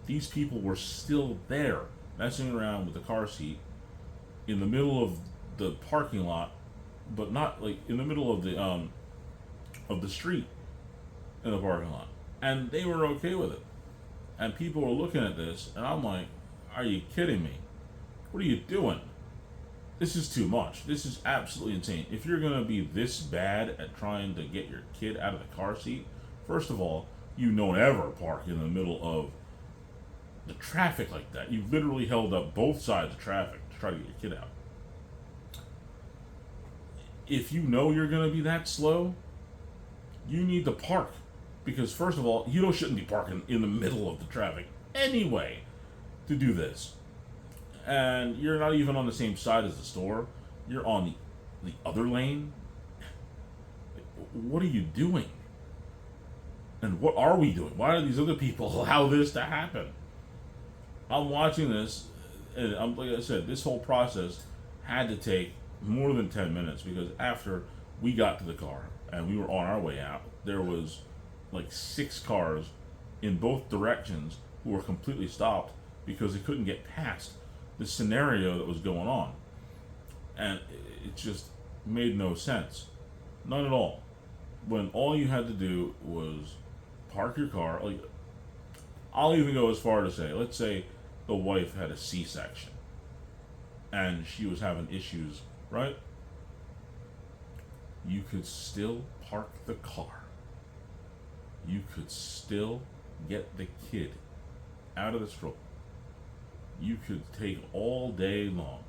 these people were still there, messing around with the car seat in the middle of the parking lot, but not like in the middle of the street in the parking lot, and they were okay with it. And people were looking at this, and I'm like, "Are you kidding me? What are you doing? This is too much. This is absolutely insane. If you're gonna be this bad at trying to get your kid out of the car seat, first of all, you don't ever park in the middle of the traffic like that. You literally held up both sides of traffic to try to get your kid out. If you know you're gonna be that slow, you need to park, because first of all, you shouldn't be parking in the middle of the traffic anyway to do this. And you're not even on the same side as the store. You're on the other lane. What are you doing? And what are we doing? Why do these other people allow this to happen? I'm watching this, and like I said, this whole process had to take more than 10 minutes, because after we got to the car and we were on our way out, there was like 6 cars in both directions who were completely stopped because they couldn't get past the scenario that was going on. And it just made no sense. None at all. When all you had to do was park your car, like, I'll even go as far to say, let's say the wife had a C-section and she was having issues, right? You could still park the car. You could still get the kid out of the stroller. You could take all day long.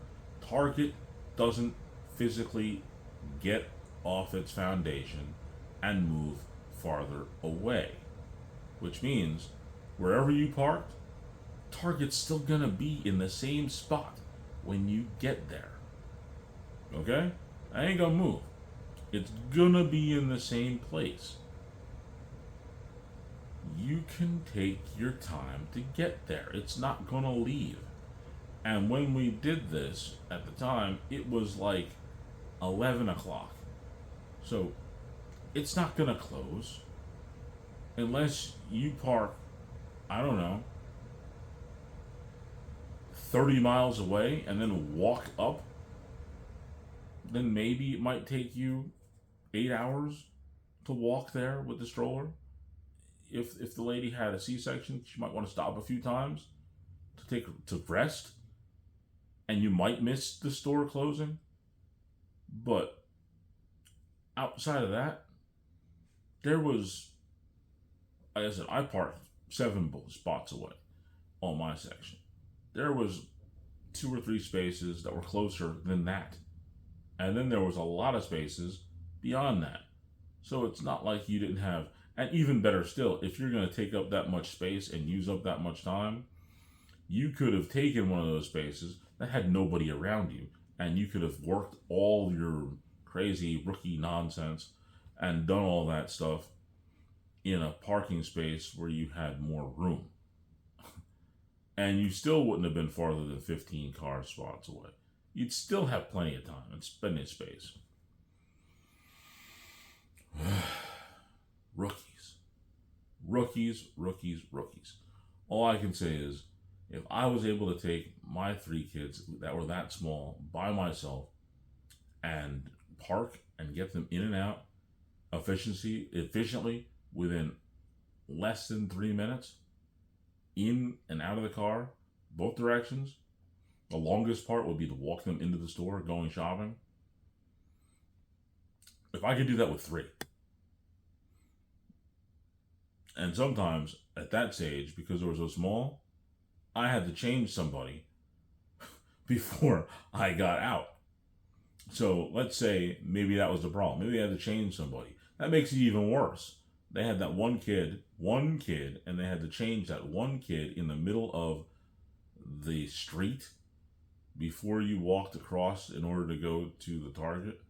Target doesn't physically get off its foundation and move farther away, which means wherever you parked, Target's still gonna be in the same spot when you get there. Okay? I ain't gonna move. It's gonna be in the same place. You can take your time to get there. It's not gonna leave. And when we did this at the time, it was like 11 o'clock. So it's not gonna close unless you park, I don't know, 30 miles away and then walk up. Then maybe it might take you 8 hours to walk there with the stroller. If the lady had a C-section, she might want to stop a few times to rest, and you might miss the store closing. But outside of that, there was, like I said, I parked 7 spots away on my section. There was 2 or 3 spaces that were closer than that, and then there was a lot of spaces beyond that. So it's not like you didn't have. And even better still, if you're going to take up that much space and use up that much time, You could have taken one of those spaces that had nobody around you, and you could have worked all your crazy rookie nonsense and done all that stuff in a parking space where you had more room. And you still wouldn't have been farther than 15 car spots away. You'd still have plenty of time and plenty of space. Rookies. Rookies, rookies, rookies. All I can say is, if I was able to take my 3 kids that were that small by myself and park and get them in and out efficiently within less than 3 minutes, in and out of the car, both directions, the longest part would be to walk them into the store going shopping. If I could do that with 3, and sometimes at that stage, because they were so small, I had to change somebody before I got out. So let's say maybe that was the problem. Maybe they had to change somebody. That makes it even worse. They had that one kid, and they had to change that one kid in the middle of the street before you walked across in order to go to the Target.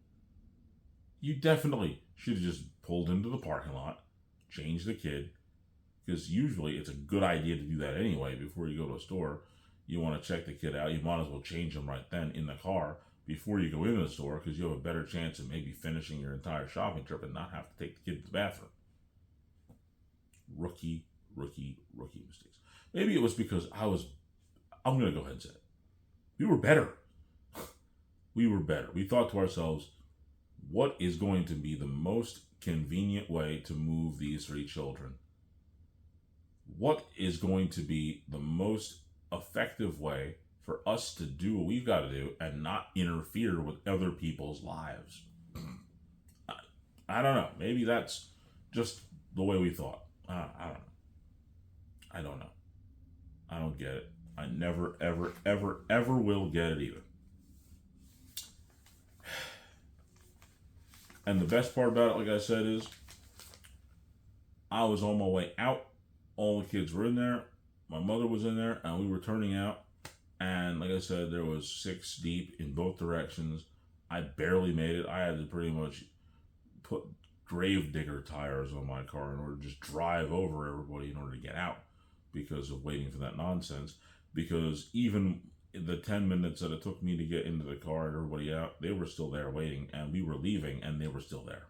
You definitely should have just pulled into the parking lot, changed the kid, because usually it's a good idea to do that anyway before you go to a store. You want to check the kid out. You might as well change them right then in the car before you go into the store, because you have a better chance of maybe finishing your entire shopping trip and not have to take the kid to the bathroom. Rookie mistakes. Maybe it was because I'm going to go ahead and say it. We were better. We were better. We thought to ourselves, what is going to be the most convenient way to move these 3 children? What is going to be the most effective way for us to do what we've got to do and not interfere with other people's lives? I don't know. Maybe that's just the way we thought. I don't know. I don't know. I don't get it. I never, ever, ever, ever will get it either. And the best part about it, like I said, is I was on my way out. All the kids were in there. My mother was in there, and we were turning out. And like I said, there was 6 deep in both directions. I barely made it. I had to pretty much put gravedigger tires on my car in order to just drive over everybody in order to get out because of waiting for that nonsense. Because even the 10 minutes that it took me to get into the car and everybody out, they were still there waiting, and we were leaving and they were still there.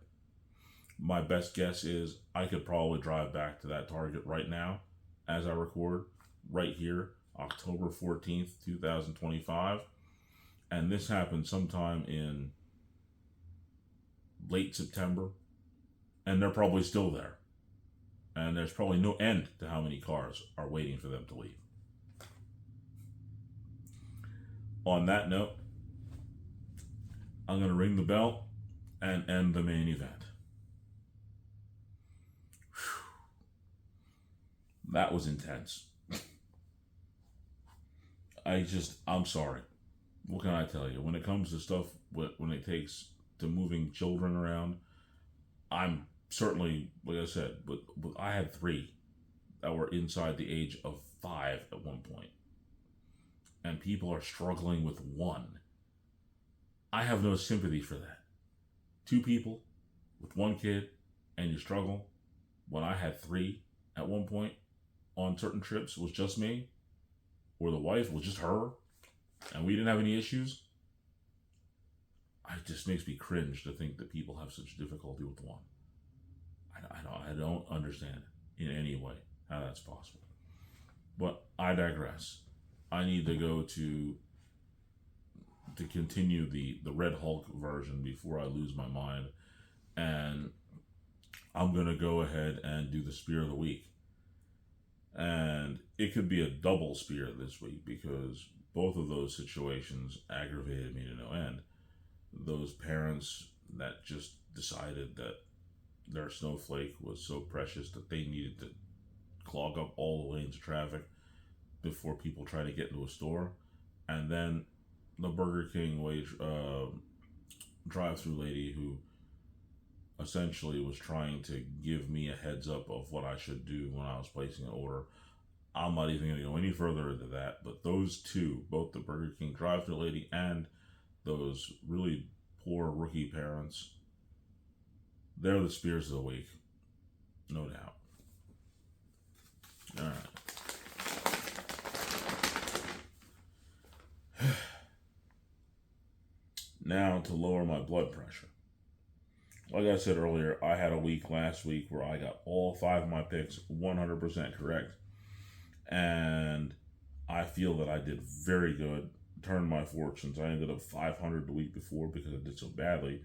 My best guess is I could probably drive back to that Target right now as I record, right here, October 14th, 2025. And this happened sometime in late September, and they're probably still there. And there's probably no end to how many cars are waiting for them to leave. On that note, I'm going to ring the bell and end the main event. Whew. That was intense. I'm sorry. What can I tell you? When it comes to stuff, when it takes to moving children around, I'm certainly, like I said, but I had 3 that were inside the age of 5 at one point. And people are struggling with 1. I have no sympathy for that. 2 people with 1 kid and you struggle. When I had 3 at one point on certain trips, was just me, or the wife was just her, and we didn't have any issues. It just makes me cringe to think that people have such difficulty with 1. I don't understand in any way how that's possible. But I digress. I need to go to continue the Red Hulk version before I lose my mind. And I'm going to go ahead and do the Spear of the Week. And it could be a double spear this week because both of those situations aggravated me to no end. Those parents that just decided that their snowflake was so precious that they needed to clog up all the lanes of traffic before people try to get into a store. And then the Burger King drive-through lady who essentially was trying to give me a heads up of what I should do when I was placing an order. I'm not even going to go any further into that. But those two, both the Burger King drive-thru lady and those really poor rookie parents, they're the spears of the week, no doubt. All right. Now to lower my blood pressure. Like I said earlier, I had a week last week where I got all 5 of my picks 100% correct. And I feel that I did very good, turned my fortunes. I ended up 500 the week before because I did so badly.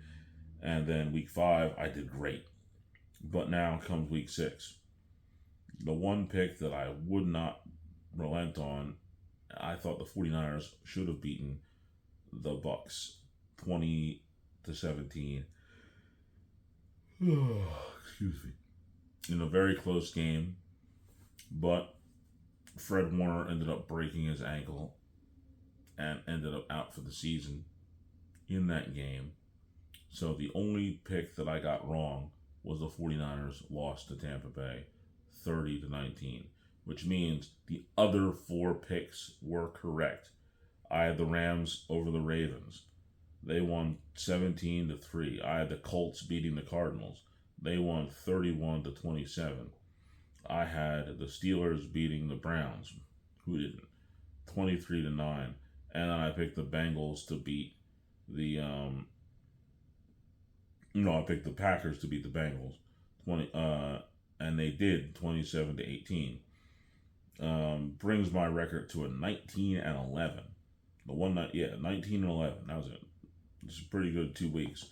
And then week 5, I did great. But now comes week 6. The one pick that I would not relent on, I thought the 49ers should have beaten the Bucks 20-17. Excuse me. In a very close game, but Fred Warner ended up breaking his ankle and ended up out for the season in that game. So the only pick that I got wrong was the 49ers lost to Tampa Bay 30-19, which means the other 4 picks were correct. I had the Rams over the Ravens. They won 17-3. I had the Colts beating the Cardinals. They won 31-27. I had the Steelers beating the Browns. Who didn't? 23-9. And then I picked the Bengals to beat the I picked the Packers to beat the Bengals. And they did 27-18. Brings my record to a 19-11. 19-11. That was it. It's a pretty good 2 weeks.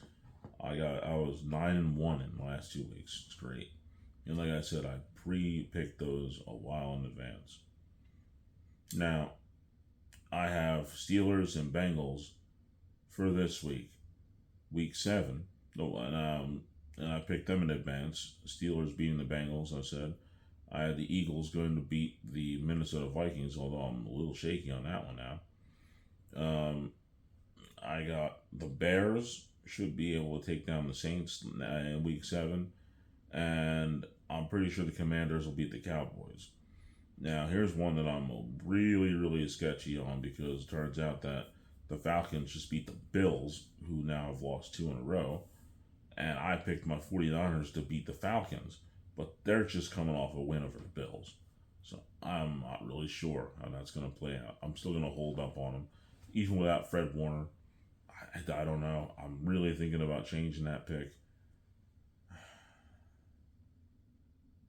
I was 9-1 in the last 2 weeks. It's great. And like I said, I pre-picked those a while in advance. Now, I have Steelers and Bengals for this week, week 7. And I picked them in advance. Steelers beating the Bengals, I said. I had the Eagles going to beat the Minnesota Vikings, although I'm a little shaky on that one now. I got the Bears should be able to take down the Saints in week 7. And I'm pretty sure the Commanders will beat the Cowboys. Now, here's one that I'm really, really sketchy on because it turns out that the Falcons just beat the Bills, who now have lost 2 in a row. And I picked my 49ers to beat the Falcons, but they're just coming off a win over the Bills. So I'm not really sure how that's going to play out. I'm still going to hold up on them. Even without Fred Warner, I don't know. I'm really thinking about changing that pick.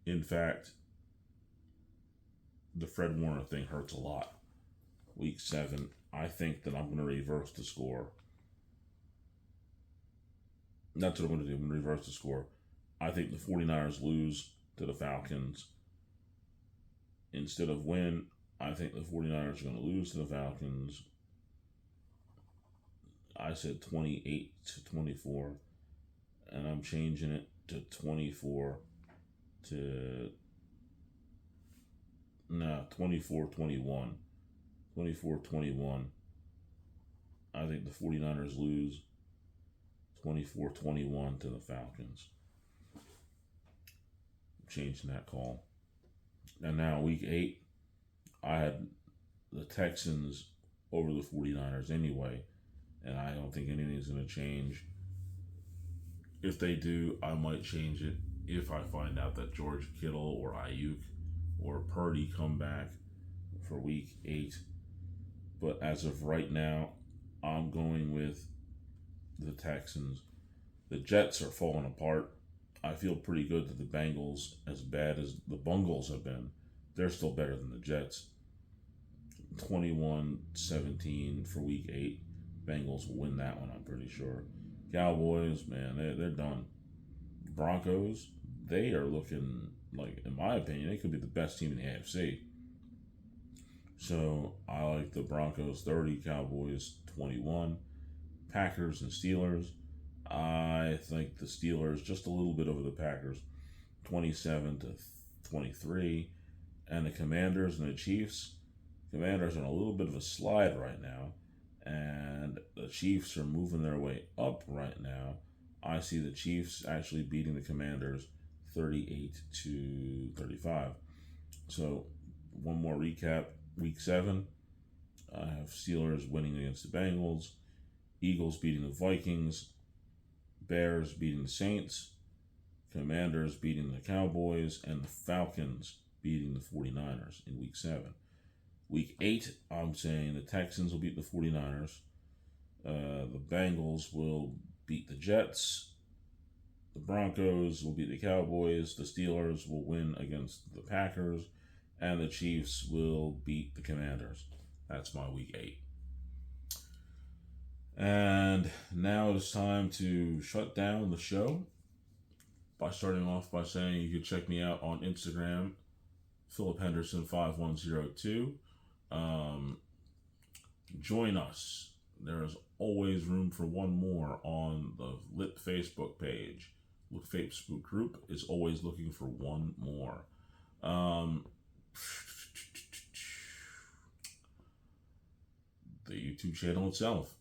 In fact, the Fred Warner thing hurts a lot. Week 7, I think that I'm going to reverse the score. That's what I'm going to do. I'm going to reverse the score. I think the 49ers lose to the Falcons. Instead of win, I think the 49ers are going to lose to the Falcons. I said 28-24, and I'm changing it to 24-21. I think the 49ers lose 24-21 to the Falcons. I'm changing that call. And now week 8, I had the Texans over the 49ers anyway, and I don't think anything's going to change. If they do, I might change it if I find out that George Kittle or Ayuk or Purdy come back for week 8. But as of right now, I'm going with the Texans. The Jets are falling apart. I feel pretty good that the Bengals, as bad as the Bungles have been, they're still better than the Jets. 21-17 for week 8. Bengals will win that one, I'm pretty sure. Cowboys, man, they're done. Broncos, they are looking like, in my opinion, they could be the best team in the AFC. So I like the Broncos 30, Cowboys 21. Packers and Steelers, I think the Steelers just a little bit over the Packers, 27-23. And the Commanders and the Chiefs, Commanders are on a little bit of a slide right now, and the Chiefs are moving their way up right now. I see the Chiefs actually beating the Commanders 38-35. So one more recap. Week 7, I have Steelers winning against the Bengals, Eagles beating the Vikings, Bears beating the Saints, Commanders beating the Cowboys, and the Falcons beating the 49ers in Week 7. Week 8, I'm saying the Texans will beat the 49ers. The Bengals will beat the Jets. The Broncos will beat the Cowboys. The Steelers will win against the Packers. And the Chiefs will beat the Commanders. That's my Week 8. And now it's time to shut down the show by starting off by saying you can check me out on Instagram, Philip Henderson 5102. Join us. There is always room for one more on the Lit Facebook page. The Facebook group is always looking for one more. The YouTube channel itself,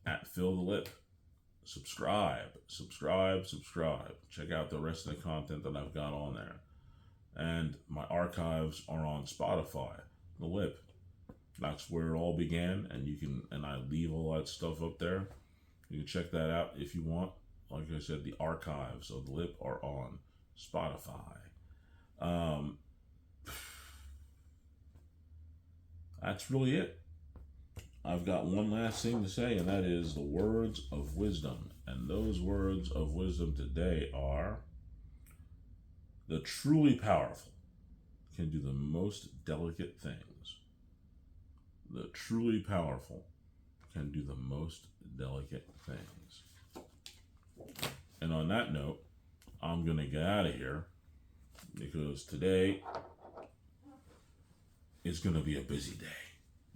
at Phil the Lip. Subscribe. Check out the rest of the content that I've got on there. And my archives are on Spotify, The Lip. That's where it all began, and I leave all that stuff up there. You can check that out if you want. Like I said, the archives of The Lip are on Spotify. That's really it. I've got one last thing to say, and that is the words of wisdom. And those words of wisdom today are: the truly powerful can do the most delicate things. The truly powerful can do the most delicate things. And on that note, I'm going to get out of here because today is going to be a busy day.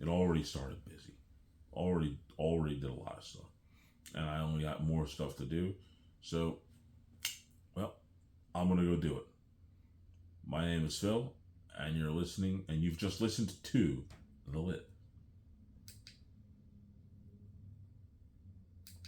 It already started busy. Already did a lot of stuff. And I only got more stuff to do. So, well, I'm going to go do it. My name is Phil, and you're listening, and you've just listened to The Lit.